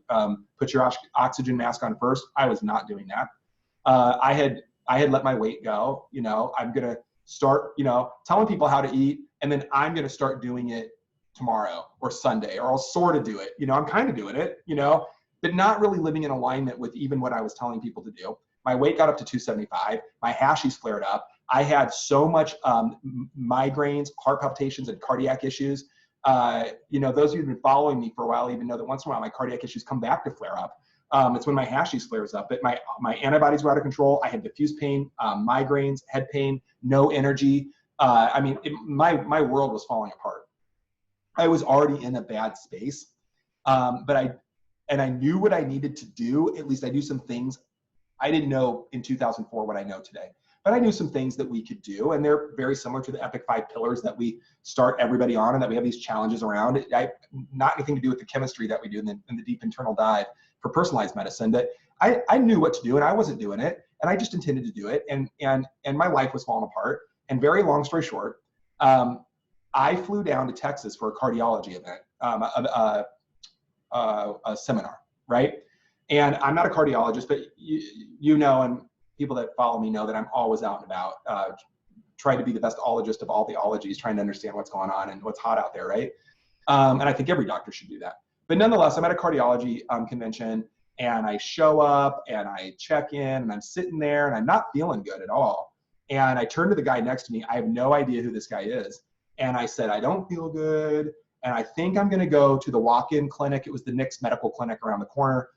Put your oxygen mask on first. I was not doing that. I had let my weight go. I'm going to start, telling people how to eat, and then I'm going to start doing it tomorrow or Sunday, or I'll sort of do it. I'm kind of doing it, but not really living in alignment with even what I was telling people to do. My weight got up to 275. My hashies flared up. I had so much migraines, heart palpitations, and cardiac issues. Those of you who've been following me for a while even know that once in a while my cardiac issues come back to flare up. It's when my hashies flares up. But my antibodies were out of control. I had diffuse pain, migraines, head pain, no energy. My world was falling apart. I was already in a bad space, but I knew what I needed to do. At least I knew some things. I didn't know in 2004 what I know today, but I knew some things that we could do, and they're very similar to the Epic 5 pillars that we start everybody on, and that we have these challenges around. Not anything to do with the chemistry that we do in the deep internal dive for personalized medicine. That I knew what to do, and I wasn't doing it, and I just intended to do it, and my life was falling apart. And very long story short, I flew down to Texas for a cardiology event, a seminar, right? And I'm not a cardiologist, but and people that follow me know that I'm always out and about, trying to be the best ologist of all the ologies, trying to understand what's going on and what's hot out there, right? And I think every doctor should do that. But nonetheless, I'm at a cardiology convention, and I show up and I check in, and I'm sitting there and I'm not feeling good at all. And I turn to the guy next to me. I have no idea who this guy is. And I said, I don't feel good. And I think I'm going to go to the walk-in clinic. It was the Nix Medical Clinic around the corner,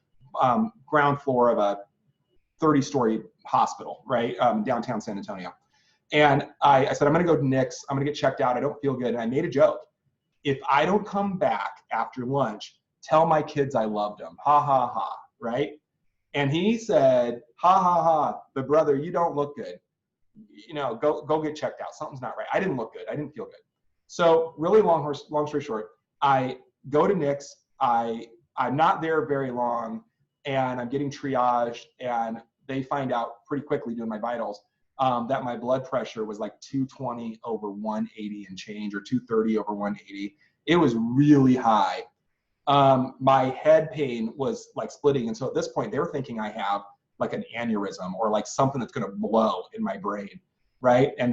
ground floor of a 30-story hospital, right? Downtown San Antonio. And I said, I'm going to go to Nick's. I'm going to get checked out. I don't feel good. And I made a joke. If I don't come back after lunch, tell my kids I loved them. Ha, ha, ha. Right? And he said, ha, ha, ha. But brother, you don't look good. You know, go get checked out. Something's not right. I didn't look good. I didn't feel good. So really long story short, I go to Nick's. I'm not there very long, and I'm getting triaged, and they find out pretty quickly doing my vitals that my blood pressure was like 220 over 180 and change, or 230 over 180. It was really high. My head pain was like splitting. And so at this point, they were thinking I have like an aneurysm or like something that's going to blow in my brain, right? And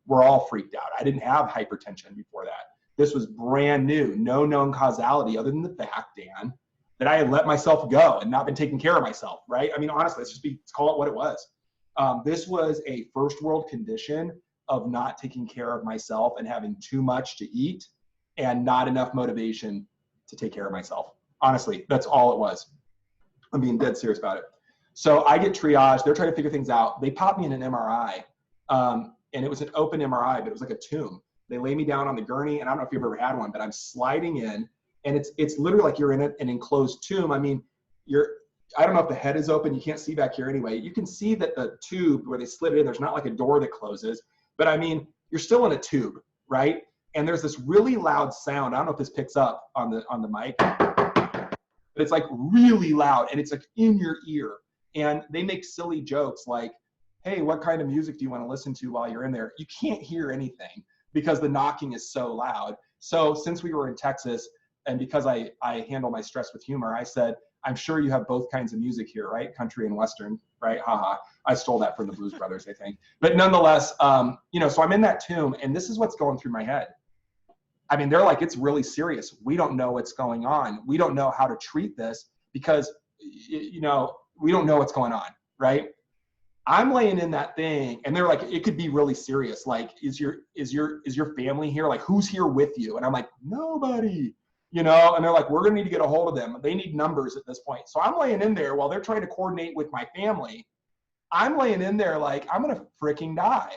we're all freaked out. I didn't have hypertension before that. This was brand new, no known causality other than the fact, Dan, that I had let myself go and not been taking care of myself, right? I mean, honestly, let's call it what it was. This was a first world condition of not taking care of myself and having too much to eat and not enough motivation to take care of myself. Honestly, that's all it was. I'm being dead serious about it. So I get triaged. They're trying to figure things out. They pop me in an MRI, and it was an open MRI, but it was like a tomb. They lay me down on the gurney, and I don't know if you've ever had one, but I'm sliding in, and it's literally like you're in an enclosed tomb. I mean, I don't know if the head is open. You can't see back here anyway. You can see that the tube where they slid it in, there's not like a door that closes, but I mean, you're still in a tube, right? And there's this really loud sound. I don't know if this picks up on the mic, but it's like really loud, and it's like in your ear. And they make silly jokes like, hey, what kind of music do you want to listen to while you're in there? You can't hear anything because the knocking is so loud. So since we were in Texas, and because I handle my stress with humor, I said, I'm sure you have both kinds of music here, right? Country and Western, right? Haha. I stole that from the Blues Brothers, I think. But nonetheless, so I'm in that tomb, and this is what's going through my head. I mean, they're like, it's really serious. We don't know what's going on. We don't know how to treat this because, we don't know what's going on, right? I'm laying in that thing, and they're like, it could be really serious. Like, is your family here? Like, who's here with you? And I'm like, nobody, and they're like, we're gonna need to get a hold of them. They need numbers at this point. So I'm laying in there while they're trying to coordinate with my family. I'm laying in there like, I'm gonna freaking die.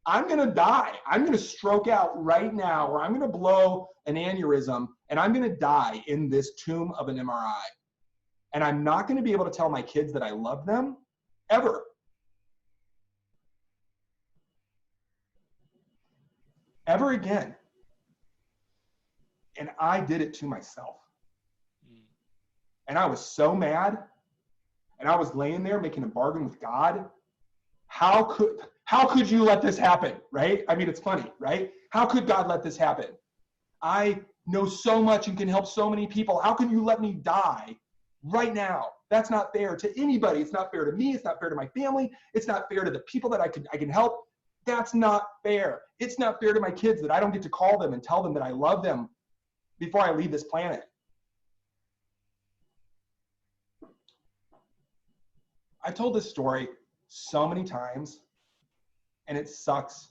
I'm gonna die. I'm gonna stroke out right now, or I'm gonna blow an aneurysm, and I'm gonna die in this tomb of an MRI. And I'm not gonna be able to tell my kids that I love them ever. Ever again. And I did it to myself. And I was so mad. And I was laying there making a bargain with God. How could you let this happen, right? I mean, it's funny, right? How could God let this happen? I know so much and can help so many people. How can you let me die right now? That's not fair to anybody. It's not fair to me. It's not fair to my family. It's not fair to the people that I can help. That's not fair. It's not fair to my kids that I don't get to call them and tell them that I love them before I leave this planet. I've told this story so many times, and it sucks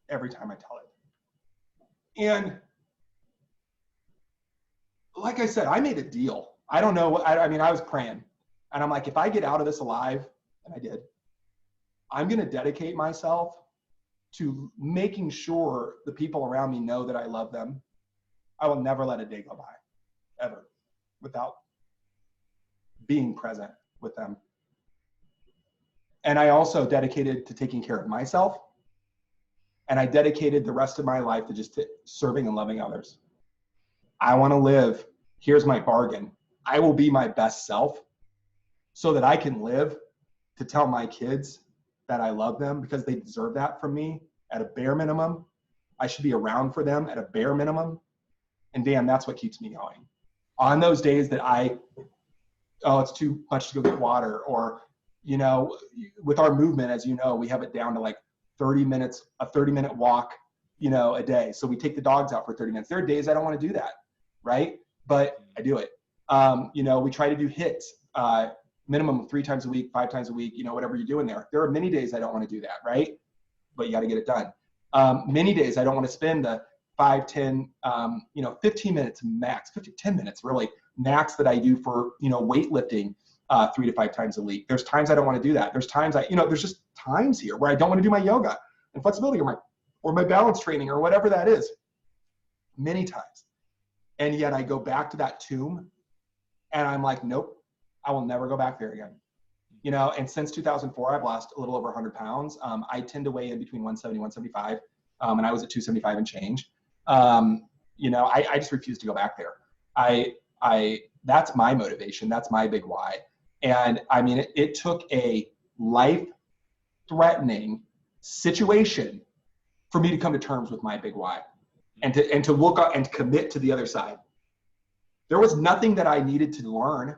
every time I tell it. And like I said, I made a deal. I don't know. I mean, I was praying, and I'm like, if I get out of this alive, and I did, I'm going to dedicate myself to making sure the people around me know that I love them. I will never let a day go by, ever, without being present with them. And I also dedicated to taking care of myself. And I dedicated the rest of my life to just serving and loving others. I want to live. Here's my bargain. I will be my best self so that I can live to tell my kids that I love them, because they deserve that from me at a bare minimum. I should be around for them at a bare minimum. And damn, that's what keeps me going. On those days that it's too much to go get water, or, with our movement, as you know, we have it down to like 30 minutes, a 30-minute walk, a day. So we take the dogs out for 30 minutes. There are days I don't want to do that, right? But I do it. We try to do hits, minimum of 3 times a week, 5 times a week, whatever you're doing there. There are many days I don't want to do that, right? But you got to get it done. Many days I don't want to spend the 5, 10, 15 minutes max, 10 minutes really max that I do for, weightlifting 3 to 5 times a week. There's times I don't want to do that. There's times there's just times here where I don't want to do my yoga and flexibility or my balance training or whatever that is. Many times. And yet I go back to that tomb and I'm like, nope, I will never go back there again. And since 2004, I've lost a little over 100 pounds. I tend to weigh in between 170, 175. And I was at 275 and change. I just refuse to go back there. That's my motivation. That's my big why. And I mean, it took a life-threatening situation for me to come to terms with my big why and to look up and commit to the other side. There was nothing that I needed to learn.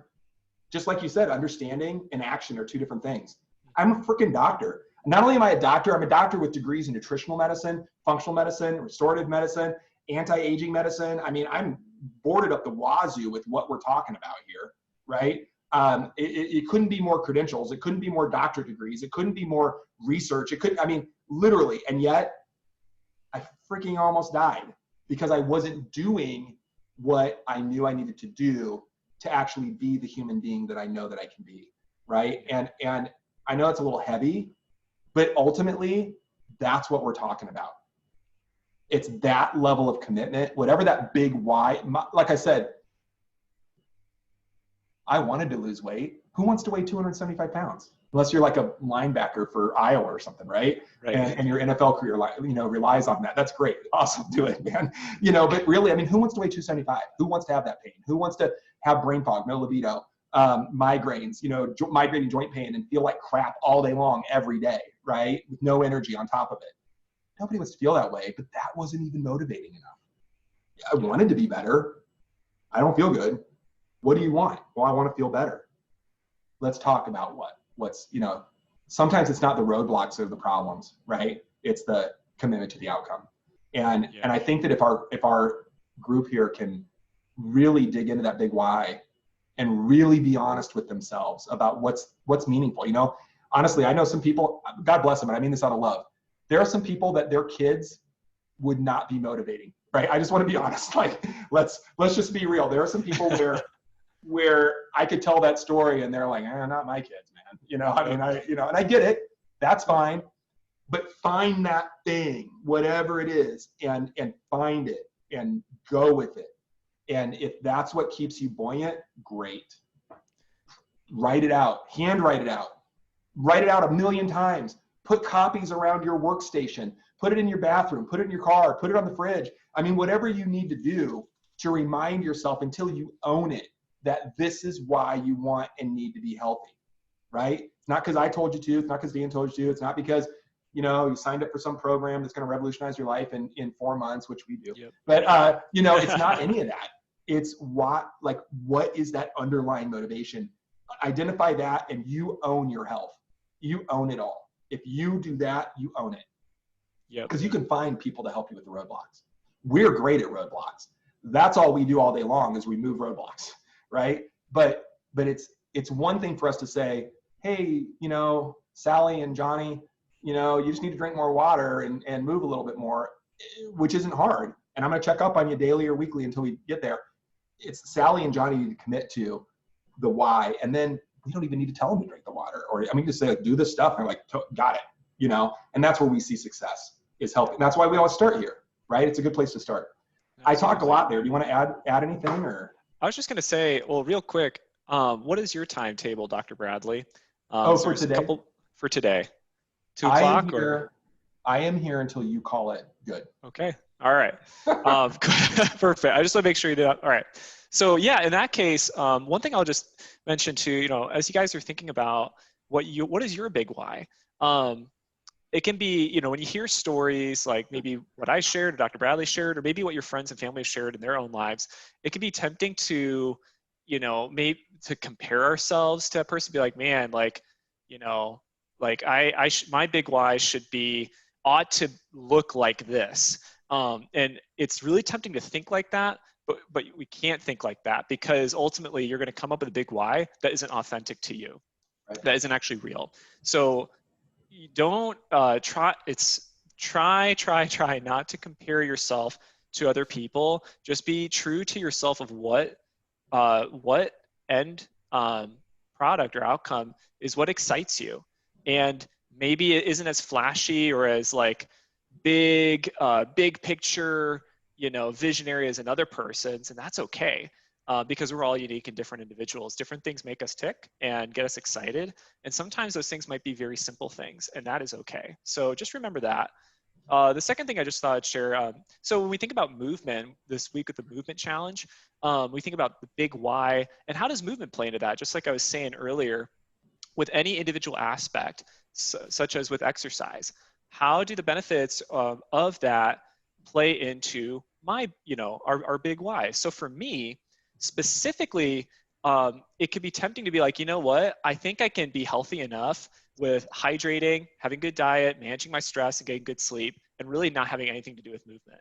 Just like you said, understanding and action are two different things. I'm a freaking doctor. Not only am I a doctor, I'm a doctor with degrees in nutritional medicine, functional medicine, restorative medicine, anti-aging medicine. I mean, I'm boarded up the wazoo with what we're talking about here, right? It couldn't be more credentials. It couldn't be more doctorate degrees. It couldn't be more research. Literally. And yet I freaking almost died because I wasn't doing what I knew I needed to do to actually be the human being that I know that I can be, right? And I know it's a little heavy, but ultimately that's what we're talking about. It's that level of commitment, whatever that big why. Like I said, I wanted to lose weight. Who wants to weigh 275 pounds? Unless you're like a linebacker for Iowa or something, right? And your NFL career, relies on that. That's great. Awesome. Do it, man. But really, who wants to weigh 275? Who wants to have that pain? Who wants to have brain fog, no libido, migraines, migraine joint pain and feel like crap all day long, every day, right? With no energy on top of it. Nobody wants to feel that way, but that wasn't even motivating enough. I wanted to be better. I don't feel good. What do you want? Well, I want to feel better. Let's talk about what's, sometimes it's not the roadblocks that are the problems, right? It's the commitment to the outcome. And I think that if our group here can really dig into that big why and really be honest with themselves about what's meaningful. Honestly, I know some people, God bless them, and I mean this out of love. There are some people that their kids would not be motivating, right? I just want to be honest. Like, let's just be real. There are some people where I could tell that story and they're like, not my kids, man. And I get it. That's fine. But find that thing, whatever it is, and find it and go with it. And if that's what keeps you buoyant, great. Write it out, handwrite it out. Write it out 1,000,000 times. Put copies around your workstation. Put it in your bathroom. Put it in your car. Put it on the fridge. Whatever you need to do to remind yourself until you own it that this is why you want and need to be healthy, right? It's not because I told you to. It's not because Dan told you to. It's not because, you signed up for some program that's going to revolutionize your life in 4 months, which we do. Yep. But, it's not any of that. It's what is that underlying motivation? Identify that and you own your health. You own it all. If you do that, you own it. Yeah. Because you can find people to help you with the roadblocks. We're great at roadblocks. That's all we do all day long is we move roadblocks, right? But it's one thing for us to say, hey, Sally and Johnny, you just need to drink more water and move a little bit more, which isn't hard. And I'm going to check up on you daily or weekly until we get there. It's Sally and Johnny need to commit to the why. And then we don't even need to tell them to drink the water, or just say, do this stuff. And they're like, got it, and that's where we see success is helping. That's why we always start here, right? It's a good place to start. Absolutely. I talked a lot there. Do you want to add anything, or? I was just going to say, well, real quick, what is your timetable, Dr. Bradley? For today? For today. 2 o'clock or? I am here until you call it good. Okay. All right. Perfect. I just want to make sure you did that. All right. So yeah, in that case, one thing I'll just mention too, as you guys are thinking about what is your big why? It can be, when you hear stories like maybe what I shared or Dr. Bradley shared, or maybe what your friends and family shared in their own lives, it can be tempting to, maybe to compare ourselves to a person, be like, man, my big why ought to look like this. And it's really tempting to think like that, but we can't think like that, because ultimately you're going to come up with a big why that isn't authentic to you, right? That isn't actually real. So you don't try not to compare yourself to other people. Just be true to yourself of what end product or outcome is what excites you. And maybe it isn't as flashy or as like big picture, visionary as another person's, and that's okay. Because we're all unique and different individuals. Different things make us tick and get us excited. And sometimes those things might be very simple things, and that is okay. So just remember that. The second thing I just thought I'd share, so when we think about movement this week with the movement challenge, we think about the big why, and how does movement play into that? Just like I was saying earlier, with any individual aspect, such as with exercise, how do the benefits of that play into my, our big why? So for me, specifically, it could be tempting to be like, you know what, I think I can be healthy enough with hydrating, having good diet, managing my stress, and getting good sleep, and really not having anything to do with movement.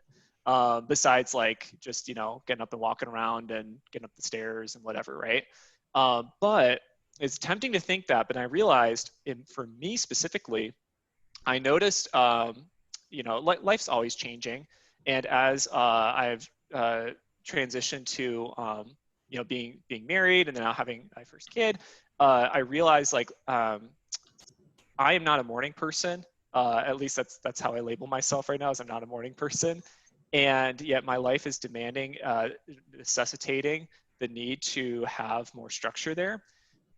Besides like just, getting up and walking around and getting up the stairs and whatever, right? But it's tempting to think that, but I realized for me specifically, I noticed, life's always changing. And as I've transitioned to, being married and then now having my first kid, I realized like, I am not a morning person. At least that's how I label myself right now, is I'm not a morning person. And yet my life is demanding, necessitating the need to have more structure there.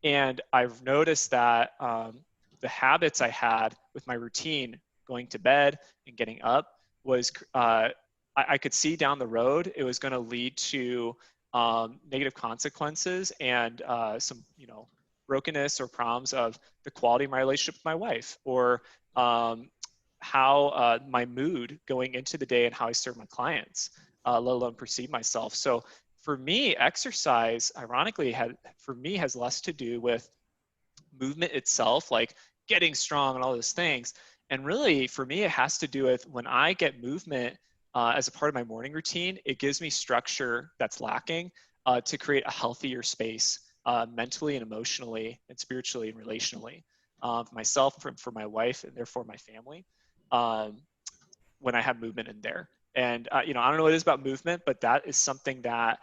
And I've noticed that the habits I had with my routine, going to bed and getting up, was I could see down the road it was going to lead to negative consequences and some, brokenness or problems of the quality of my relationship with my wife, or how my mood going into the day and how I serve my clients, let alone perceive myself. So for me, exercise, ironically, has less to do with movement itself, like getting strong and all those things. And really, for me, it has to do with when I get movement as a part of my morning routine, it gives me structure that's lacking to create a healthier space mentally and emotionally and spiritually and relationally for myself, for my wife, and therefore my family, when I have movement in there. And, I don't know what it is about movement, but that is something that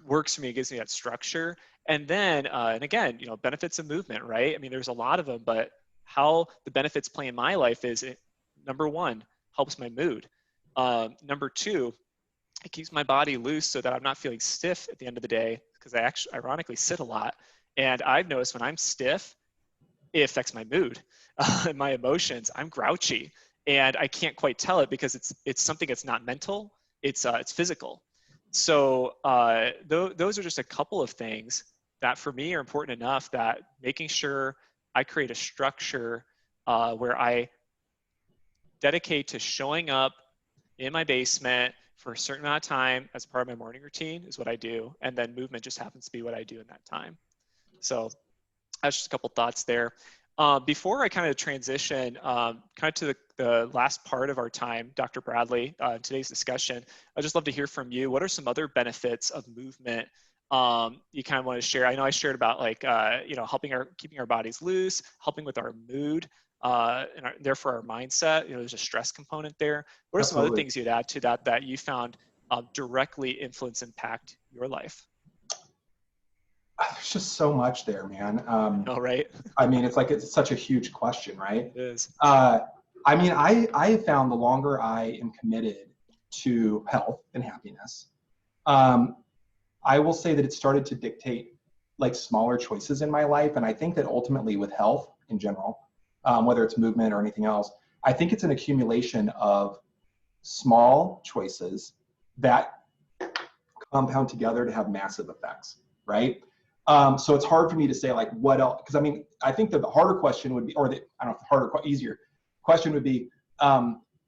works for me. It gives me that structure. And then, and again, benefits of movement, right? I mean, there's a lot of them, but how the benefits play in my life is, number one, helps my mood. Number two, it keeps my body loose so that I'm not feeling stiff at the end of the day, because I actually ironically sit a lot. And I've noticed when I'm stiff, it affects my mood and my emotions. I'm grouchy, and I can't quite tell it because it's something that's not mental. It's physical. So those are just a couple of things that for me are important enough that making sure I create a structure where I dedicate to showing up in my basement for a certain amount of time as part of my morning routine is what I do. And then movement just happens to be what I do in that time. So that's just a couple thoughts there. Before I kind of transition kind of to the last part of our time, Dr. Bradley, in today's discussion, I'd just love to hear from you. What are some other benefits of movement you kind of want to share? I know I shared about like, keeping our bodies loose, helping with our mood, and therefore our mindset. There's a stress component there. What are some other things you'd add to that you found directly influence, impact your life? There's just so much there, man. Right? I mean, it's such a huge question, right? It is. I mean, I have found the longer I am committed to health and happiness, I will say that it started to dictate like smaller choices in my life. And I think that ultimately with health in general, whether it's movement or anything else, I think it's an accumulation of small choices that compound together to have massive effects, right? So it's hard for me to say like what else, because I mean, I think that the harder question would be, or I don't know, easier question would be,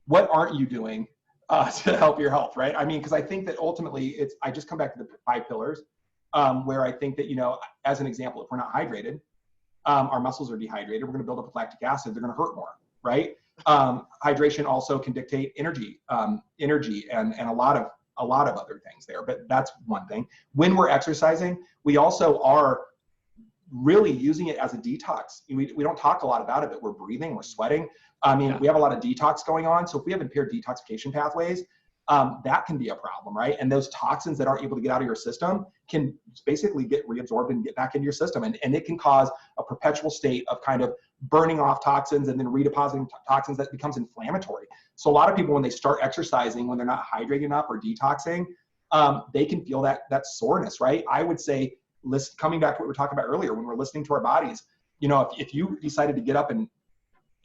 what aren't you doing to help your health, right? I mean, because I think that ultimately I just come back to the 5 pillars, where I think that, as an example, if we're not hydrated, our muscles are dehydrated, we're going to build up lactic acid, they're going to hurt more, right? Hydration also can dictate energy and a lot of other things there, but that's one thing. When we're exercising, we also are really using it as a detox. We don't talk a lot about it, but we're breathing, we're sweating. I mean, we have a lot of detox going on. So if we have impaired detoxification pathways, that can be a problem, right? And those toxins that aren't able to get out of your system can basically get reabsorbed and get back into your system. And it can cause a perpetual state of kind of burning off toxins and then redepositing toxins that becomes inflammatory. So a lot of people, when they start exercising, when they're not hydrating enough or detoxing, they can feel that soreness, right? I would say, coming back to what we were talking about earlier, when we're listening to our bodies, you know, if you decided to get up and,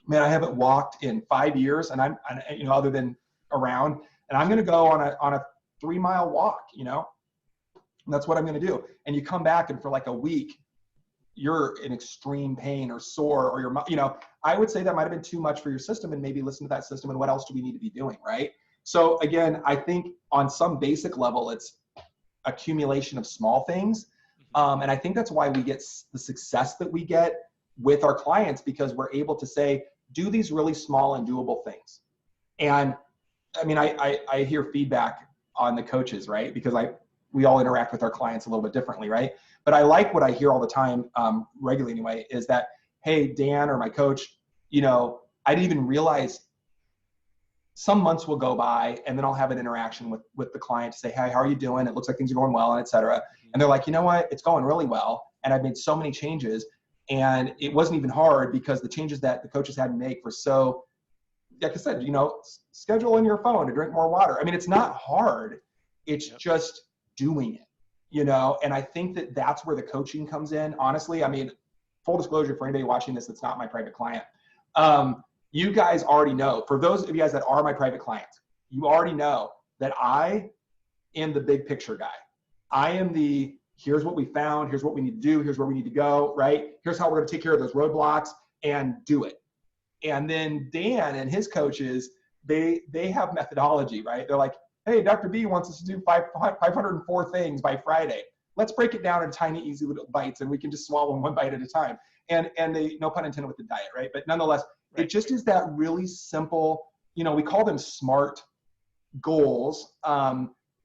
man, I haven't walked in 5 years, and I'm you know, other than around, and I'm going to go on a 3-mile walk, you know, and that's what I'm going to do. And you come back and for like a week, you're in extreme pain or sore, or you know, I would say that might've been too much for your system, and maybe listen to that system and what else do we need to be doing, right? So again, I think on some basic level, it's accumulation of small things. And I think that's why we get the success that we get with our clients, because we're able to say, do these really small and doable things. And I mean, I hear feedback on the coaches, right? Because we all interact with our clients a little bit differently, right? But I like what I hear all the time, regularly anyway, is that, hey, Dan or my coach, you know, I didn't even realize. Some months will go by and then I'll have an interaction with the client to say, hey, how are you doing? It looks like things are going well, and et cetera. And they're like, you know what? It's going really well. And I've made so many changes, and it wasn't even hard because the changes that the coaches had to make were so, like I said, you know, schedule in your phone to drink more water. I mean, it's not hard. It's just doing it, you know? And I think that that's where the coaching comes in. Honestly, I mean, full disclosure for anybody watching this that's not my private client. You guys already know, for those of you guys that are my private clients, you already know that I am the big picture guy. I am here's what we found, here's what we need to do, here's where we need to go, right? Here's how we're going to take care of those roadblocks and do it. And then Dan and his coaches, they have methodology, right? They're like, hey, Dr. B wants us to do 504 things by Friday. Let's break it down in tiny, easy little bites, and we can just swallow them one bite at a time. And they, no pun intended with the diet, right? But nonetheless, it just is that really simple, you know, we call them SMART goals.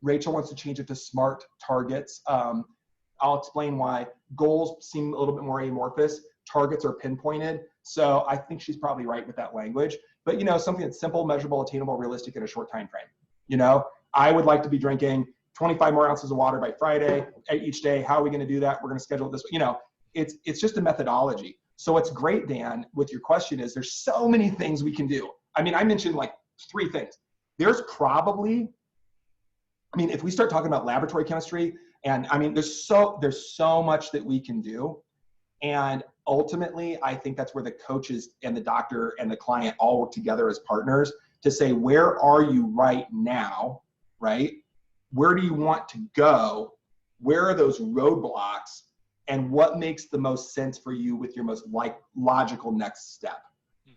Rachel wants to change it to SMART targets. I'll explain why. Goals seem a little bit more amorphous. Targets are pinpointed. So I think she's probably right with that language. But, you know, something that's simple, measurable, attainable, realistic in a short time frame. You know, I would like to be drinking 25 more ounces of water by Friday each day. How are we going to do that? We're going to schedule it this way. You know, it's just a methodology. So what's great, Dan, with your question is there's so many things we can do. I mean, I mentioned like 3 things. There's probably, I mean, if we start talking about laboratory chemistry, and I mean, there's so much that we can do. And ultimately, I think that's where the coaches and the doctor and the client all work together as partners to say, where are you right now, right? Where do you want to go? Where are those roadblocks? And what makes the most sense for you with your most logical next step,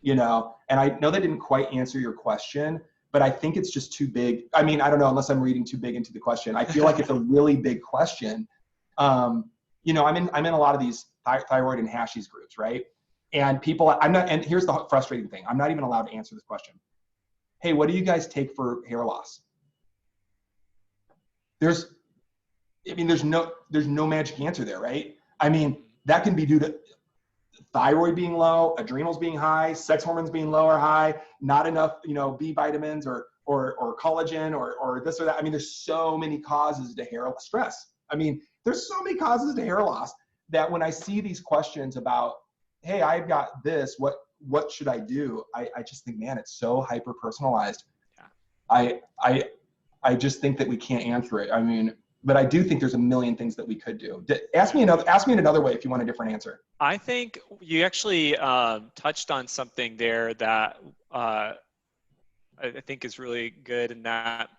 you know? And I know that didn't quite answer your question, but I think it's just too big. I mean, I don't know, unless I'm reading too big into the question. I feel like it's a really big question. You know, I'm in a lot of these thyroid and Hashis groups, right? And people, and here's the frustrating thing. I'm not even allowed to answer this question. Hey, what do you guys take for hair loss? There's no magic answer there, right? I mean, that can be due to thyroid being low, adrenals being high, sex hormones being low or high, not enough, you know, B vitamins or collagen or this or that. I mean, there's so many causes to hair loss. Stress. I mean, there's so many causes to hair loss that when I see these questions about, hey, I've got this, what should I do? I just think, man, it's so hyper personalized. Yeah. I just think that we can't answer it. I mean, but I do think there's a million things that we could do. Ask me in another way if you want a different answer. I think you actually touched on something there that I think is really good, and that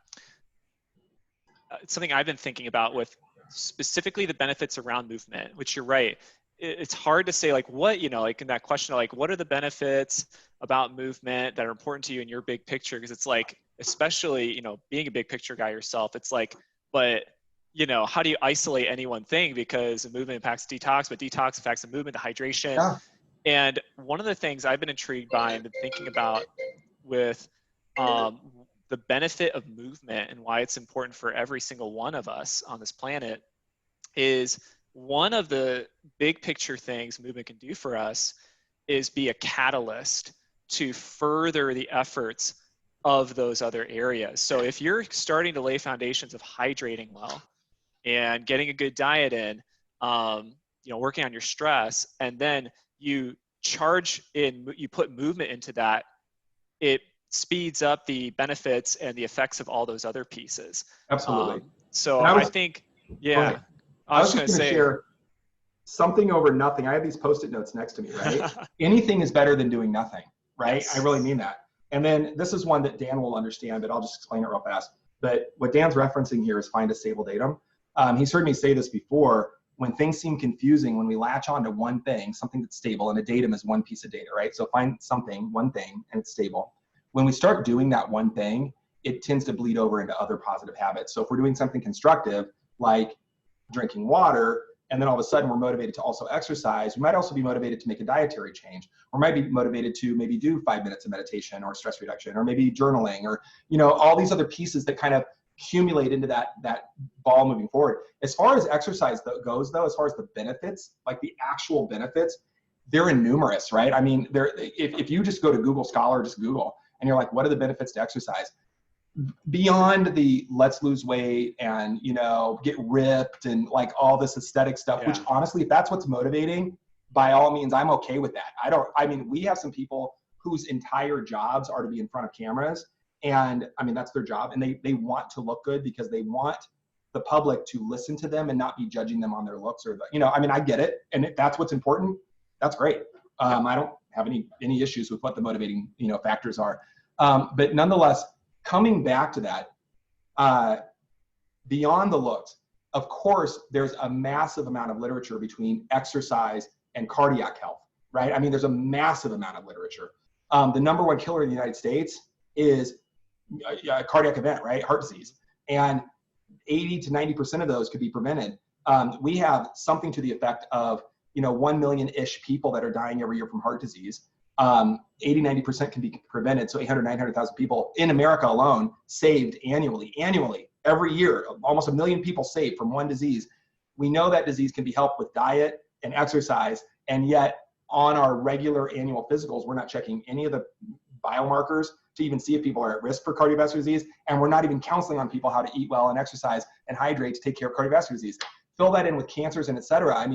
it's something I've been thinking about with specifically the benefits around movement, which you're right. It's hard to say like what, you know, like in that question, like what are the benefits about movement that are important to you in your big picture? Because it's like, especially, you know, being a big picture guy yourself, it's like, but you know, how do you isolate any one thing? Because the movement impacts detox, but detox affects the movement, the hydration. Yeah. And one of the things I've been intrigued by and been thinking about with the benefit of movement and why it's important for every single one of us on this planet is one of the big picture things movement can do for us is be a catalyst to further the efforts of those other areas. So if you're starting to lay foundations of hydrating well and getting a good diet in, working on your stress, and then you put movement into that, it speeds up the benefits and the effects of all those other pieces. Absolutely. I think, yeah, I was just going to share something over nothing. I have these Post-it notes next to me, right? Anything is better than doing nothing, right? Yes. I really mean that. And then this is one that Dan will understand, but I'll just explain it real fast. But what Dan's referencing here is find a stable datum. He's heard me say this before. When things seem confusing, when we latch on to one thing, something that's stable, and a datum is one piece of data, right? So find something, one thing, and it's stable. When we start doing that one thing, it tends to bleed over into other positive habits. So if we're doing something constructive, like drinking water, and then all of a sudden we're motivated to also exercise, we might also be motivated to make a dietary change, or might be motivated to maybe do 5 minutes of meditation or stress reduction, or maybe journaling, or all these other pieces that kind of accumulate into that ball moving forward. As far as exercise goes, though, as far as the benefits, like the actual benefits, they're numerous, right? I mean, if you just go to Google Scholar, just Google, and you're like, what are the benefits to exercise? Beyond the let's lose weight and, get ripped and like all this aesthetic stuff, which honestly, if that's what's motivating, by all means, I'm okay with that. We have some people whose entire jobs are to be in front of cameras. And that's their job. And they want to look good because they want the public to listen to them and not be judging them on their looks or I get it. And if that's what's important, that's great. I don't have any issues with what the motivating, factors are. But nonetheless, coming back to that, beyond the looks, of course, there's a massive amount of literature between exercise and cardiac health, right? There's a massive amount of literature. The number one killer in the United States is a cardiac event, right? Heart disease. And 80 to 90% of those could be prevented. We have something to the effect of, 1 million-ish people that are dying every year from heart disease. 80, 90% can be prevented. So 800, 900,000 people in America alone saved annually, every year, almost 1 million people saved from one disease. We know that disease can be helped with diet and exercise. And yet on our regular annual physicals, we're not checking any of the biomarkers to even see if people are at risk for cardiovascular disease. And we're not even counseling on people how to eat well and exercise and hydrate to take care of cardiovascular disease. Fill that in with cancers and et cetera.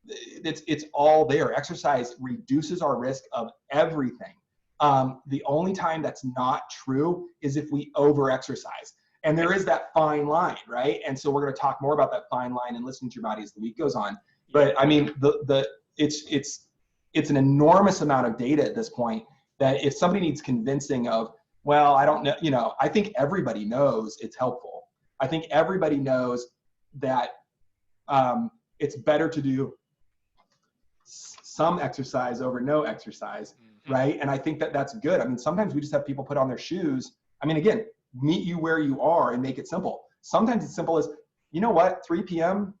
It's all there. Exercise reduces our risk of everything. The only time that's not true is if we over-exercise. And there is that fine line, right? And so we're going to talk more about that fine line and listen to your body as the week goes on. But it's an enormous amount of data at this point that if somebody needs convincing of, well, I don't know, I think everybody knows it's helpful. I think everybody knows that it's better to do some exercise over no exercise, right? And I think that that's good. Sometimes we just have people put on their shoes. Again, meet you where you are and make it simple. Sometimes it's simple as, 3 p.m.,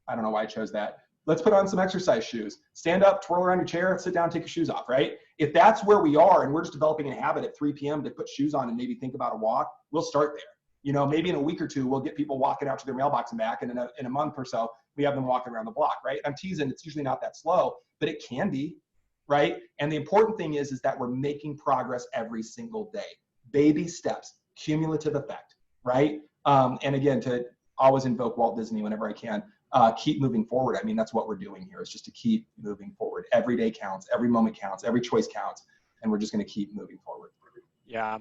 I don't know why I chose that. Let's put on some exercise shoes. Stand up, twirl around your chair, sit down, take your shoes off, right? If that's where we are and we're just developing a habit at 3 p.m. to put shoes on and maybe think about a walk, we'll start there. Maybe in a week or two, we'll get people walking out to their mailbox and back, and in a month or so, we have them walking around the block, right? I'm teasing, it's usually not that slow, but it can be, right? And the important thing is that we're making progress every single day. Baby steps, cumulative effect, right? And again, to always invoke Walt Disney whenever I can, keep moving forward. That's what we're doing here, is just to keep moving forward. Every day counts, every moment counts, every choice counts, and we're just going to keep moving forward. Yeah.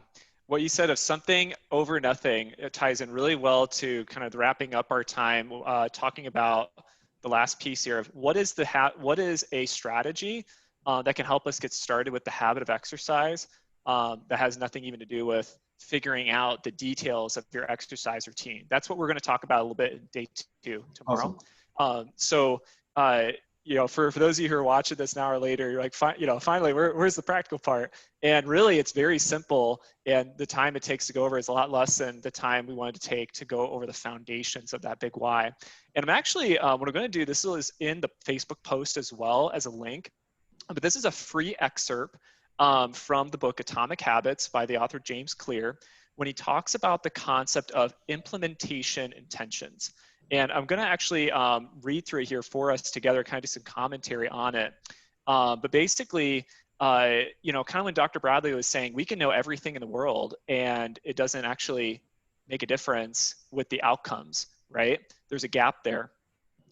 What you said of something over nothing, it ties in really well to kind of wrapping up our time, talking about the last piece here of what is a strategy that can help us get started with the habit of exercise that has nothing even to do with figuring out the details of your exercise routine. That's what we're going to talk about a little bit in day 2 tomorrow. Awesome. For those of you who are watching this an hour later, you're like, finally, where's the practical part? And really, it's very simple. And the time it takes to go over is a lot less than the time we wanted to take to go over the foundations of that big why. And I'm actually, what I'm going to do, this is in the Facebook post as well as a link, but this is a free excerpt from the book Atomic Habits by the author James Clear, when he talks about the concept of implementation intentions. And I'm going to actually read through it here for us together, kind of some commentary on it. But basically, you know, kind of when Dr. Bradley was saying we can know everything in the world and it doesn't actually make a difference with the outcomes, right? There's a gap there.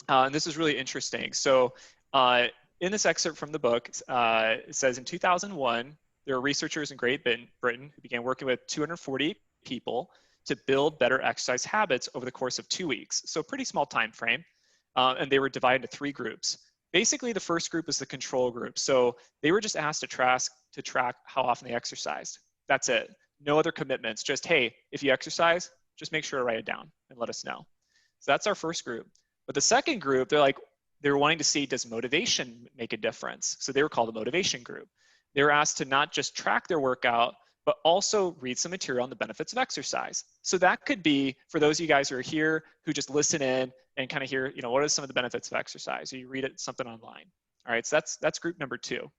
And this is really interesting. So in this excerpt from the book, it says in 2001, there were researchers in Great Britain who began working with 240 people to build better exercise habits over the course of 2 weeks. So a pretty small time frame. And they were divided into 3 groups. Basically, the first group is the control group. So they were just asked to track how often they exercised. That's it. No other commitments. Just, hey, if you exercise, just make sure to write it down and let us know. So that's our first group. But the second group, they were wanting to see, does motivation make a difference? So they were called a motivation group. They were asked to not just track their workout, but also read some material on the benefits of exercise. So that could be, for those of you guys who are here who just listen in and kind of hear, you know, what are some of the benefits of exercise? Or you read it something online. All right, so that's group number 2.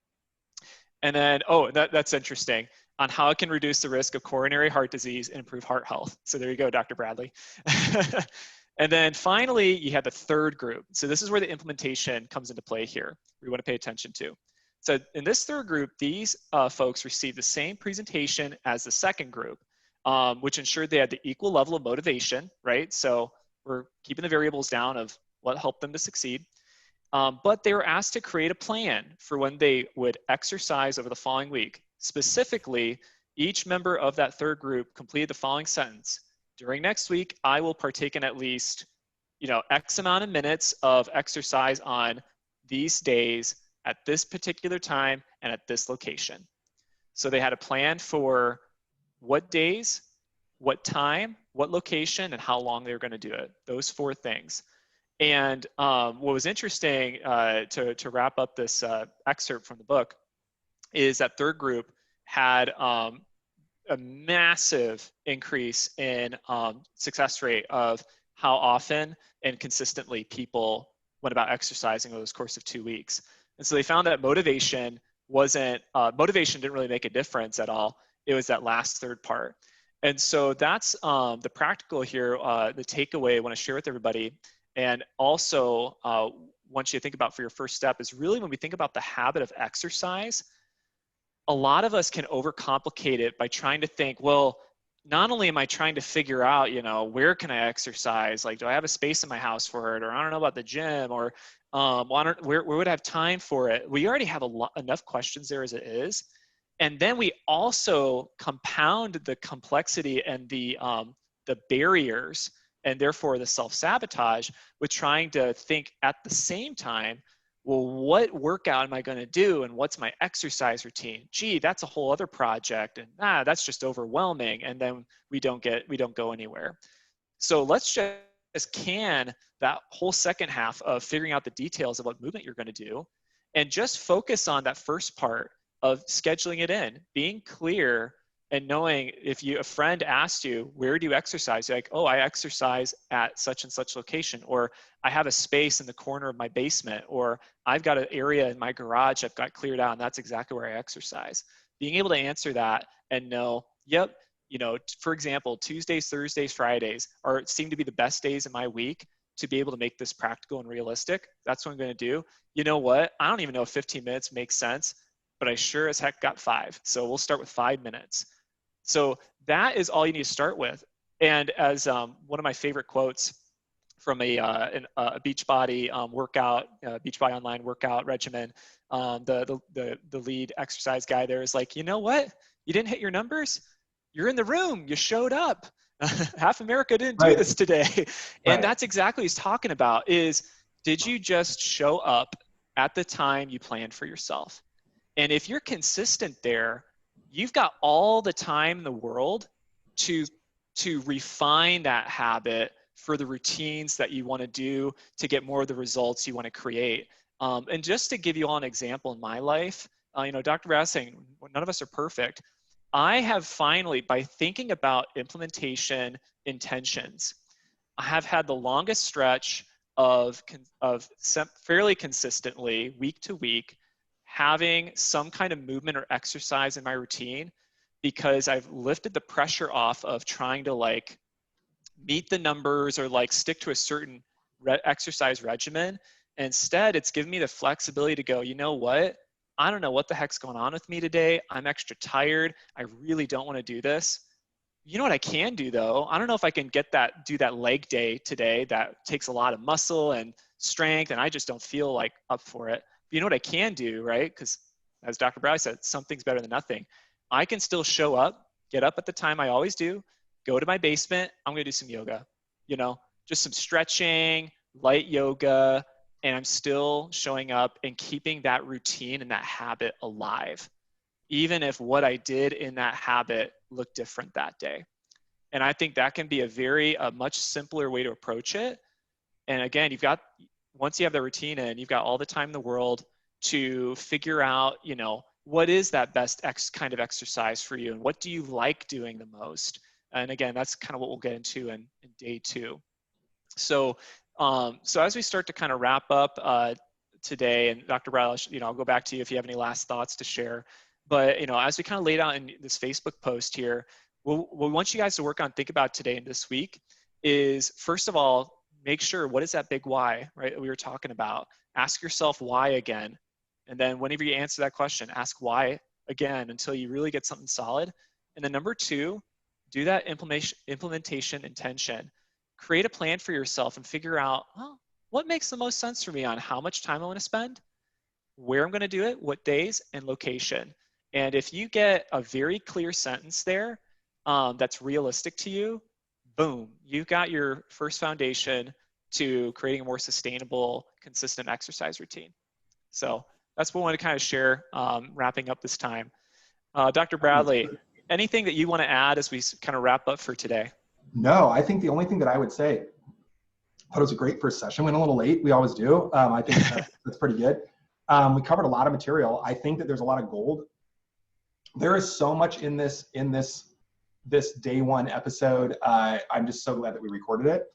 And then, oh, that's interesting, on how it can reduce the risk of coronary heart disease and improve heart health. So there you go, Dr. Bradley. And then finally, you have the third group. So this is where the implementation comes into play here. We want to pay attention to. So in this third group, these folks received the same presentation as the second group, which ensured they had the equal level of motivation, right? So we're keeping the variables down of what helped them to succeed. But they were asked to create a plan for when they would exercise over the following week. Specifically, each member of that third group completed the following sentence: during next week, I will partake in at least, you know, X amount of minutes of exercise on these days at this particular time and at this location. So they had a plan for what days, what time, what location, and how long they were going to do it. Those 4 things. And what was interesting to wrap up this excerpt from the book is that third group had a massive increase in success rate of how often and consistently people went about exercising over the course of 2 weeks. And so they found that motivation didn't really make a difference at all. It was that last third part. And so that's the practical here, the takeaway I want to share with everybody. And also, once you think about for your first step is really when we think about the habit of exercise, a lot of us can overcomplicate it by trying to think, well, not only am I trying to figure out, you know, where can I exercise? Like, do I have a space in my house for it? Or I don't know about the gym, or where would I have time for it? We already have enough questions there as it is. And then we also compound the complexity and the barriers, and therefore the self-sabotage, with trying to think at the same time, well, what workout am I going to do, and what's my exercise routine? Gee, that's a whole other project, and that's just overwhelming, and then we don't go anywhere. So let's just can that whole second half of figuring out the details of what movement you're going to do, and just focus on that first part of scheduling it in, being clear. And knowing if a friend asked you, where do you exercise? You're like, oh, I exercise at such and such location, or I have a space in the corner of my basement, or I've got an area in my garage I've got cleared out, and that's exactly where I exercise. Being able to answer that and know, yep, you know, for example, Tuesdays, Thursdays, Fridays seem to be the best days in my week to be able to make this practical and realistic. That's what I'm going to do. You know what? I don't even know if 15 minutes makes sense, but I sure as heck got 5. So we'll start with 5 minutes. So that is all you need to start with. And as one of my favorite quotes from a Beachbody workout, Beachbody online workout regimen, the lead exercise guy there is like, you know what? You didn't hit your numbers? You're in the room. You showed up. Half America didn't do this today. And that's exactly what he's talking about is, did you just show up at the time you planned for yourself? And if you're consistent there, you've got all the time in the world to refine that habit for the routines that you want to do to get more of the results you want to create. And just to give you all an example in my life, you know, Dr. Bradley saying none of us are perfect. I have finally, by thinking about implementation intentions, I have had the longest stretch of fairly consistently, week to week, having some kind of movement or exercise in my routine, because I've lifted the pressure off of trying to like meet the numbers or like stick to a certain exercise regimen. And instead, it's given me the flexibility to go, you know what? I don't know what the heck's going on with me today. I'm extra tired. I really don't want to do this. You know what I can do though? I don't know if I can do that leg day today that takes a lot of muscle and strength, and I just don't feel like up for it. But you know what I can do, right? Because as Dr. Bradley said, something's better than nothing. I can still show up, get up at the time I always do, go to my basement. I'm going to do some yoga, just some stretching, light yoga, and I'm still showing up and keeping that routine and that habit alive, even if what I did in that habit looked different that day. And I think that can be a much simpler way to approach it. And again, once you have the routine in, you've got all the time in the world to figure out, what is that best kind of exercise for you, and what do you like doing the most? And again, that's kind of what we'll get into in day 2. So as we start to kind of wrap up today, and Dr. Bradley, I'll go back to you if you have any last thoughts to share. But as we kind of laid out in this Facebook post here, what we want you guys to work on, think about today and this week is, first of all, make sure, what is that big why, right, that we were talking about? Ask yourself why again. And then whenever you answer that question, ask why again until you really get something solid. And then number 2, do that implementation intention. Create a plan for yourself and figure out, what makes the most sense for me on how much time I want to spend, where I'm going to do it, what days, and location. And if you get a very clear sentence there that's realistic to you, boom, you've got your first foundation to creating a more sustainable, consistent exercise routine. So that's what I want to kind of share, wrapping up this time. Dr. Bradley, anything that you want to add as we kind of wrap up for today? No, I think the only thing that I would say, I thought it was a great first session. Went a little late. We always do. I think that's pretty good. We covered a lot of material. I think that there's a lot of gold. There is so much in this day 1 episode. I'm just so glad that we recorded it.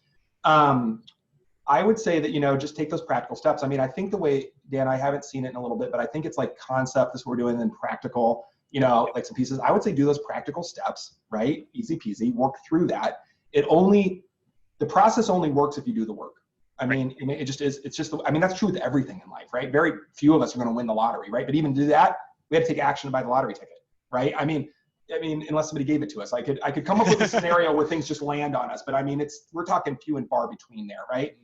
I would say that, just take those practical steps. I mean, I think the way, Dan, I haven't seen it in a little bit, but I think it's like concept, this is what we're doing, and then practical, like some pieces. I would say do those practical steps, right? Easy peasy, work through that. The process only works if you do the work. I mean, it just is, that's true with everything in life, right? Very few of us are going to win the lottery, right? But even to do that, we have to take action to buy the lottery ticket, right? I mean, unless somebody gave it to us, I could come up with a scenario where things just land on us, but I mean, we're talking few and far between there, right?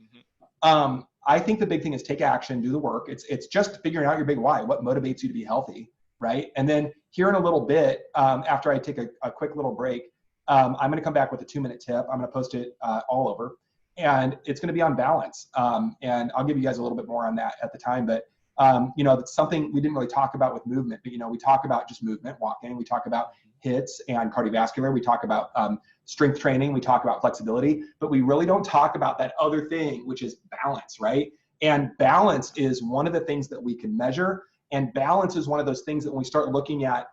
Mm-hmm. I think the big thing is take action, do the work. It's just figuring out your big why, what motivates you to be healthy, right? And then here in a little bit, after I take a quick little break, I'm going to come back with a 2-minute tip. I'm going to post it all over, and it's going to be on balance. And I'll give you guys a little bit more on that at the time, but it's something we didn't really talk about with movement, but we talk about just movement, walking. We talk about HIITs and cardiovascular. We talk about strength training. We talk about flexibility, but we really don't talk about that other thing, which is balance, right? And balance is one of the things that we can measure. And balance is one of those things that when we start looking at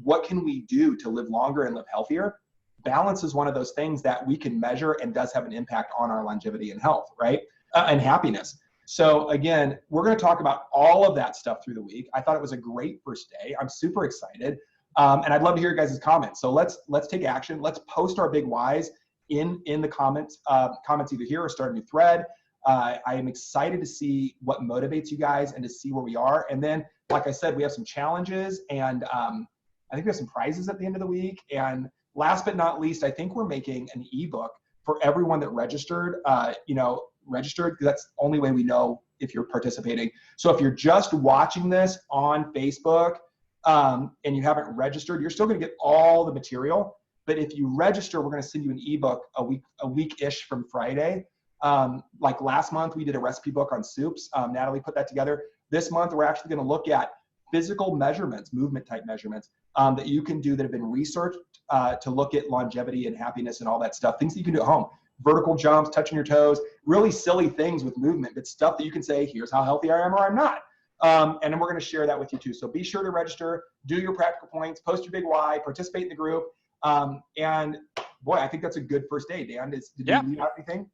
what can we do to live longer and live healthier, balance is one of those things that we can measure and does have an impact on our longevity and health, right? And happiness. So again, we're going to talk about all of that stuff through the week. I thought it was a great first day. I'm super excited. And I'd love to hear your guys' comments. So let's take action. Let's post our big whys in the comments either here or start a new thread. I am excited to see what motivates you guys and to see where we are. And then, like I said, we have some challenges, and I think we have some prizes at the end of the week. And last but not least, I think we're making an ebook for everyone that registered. Registered, because that's the only way we know if you're participating. So if you're just watching this on Facebook and you haven't registered, you're still going to get all the material. But if you register, we're going to send you an ebook a week-ish from Friday. Like last month, we did a recipe book on soups. Natalie put that together. This month, we're actually going to look at physical measurements, movement type measurements that you can do that have been researched to look at longevity and happiness and all that stuff. Things that you can do at home. Vertical jumps, touching your toes, really silly things with movement, but stuff that you can say, here's how healthy I am or I'm not. And then we're going to share that with you too. So be sure to register, do your practical points, post your big why, participate in the group. And boy, I think that's a good first day. Dan, did you have anything?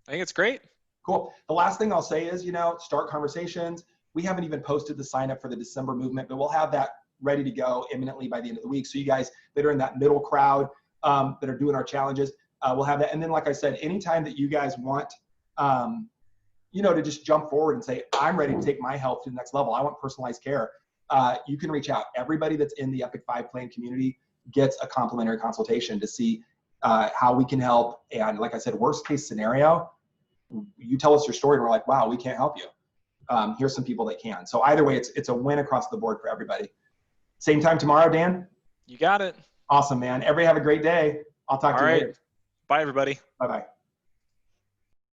I think it's great. Cool. The last thing I'll say is, start conversations. We haven't even posted the sign up for the December movement, but we'll have that ready to go imminently by the end of the week. So you guys that are in that middle crowd that are doing our challenges, we'll have that. And then, like I said, anytime that you guys want, to just jump forward and say, I'm ready to take my health to the next level. I want personalized care. you can reach out. Everybody that's in the Epic 5 plan community gets a complimentary consultation to see how we can help. And like I said, worst case scenario, you tell us your story and we're like, wow, we can't help you. Here's some people that can. So either way, it's a win across the board for everybody. Same time tomorrow, Dan? You got it. Awesome, man. Everybody have a great day. I'll talk to you later. Bye, everybody. Bye-bye.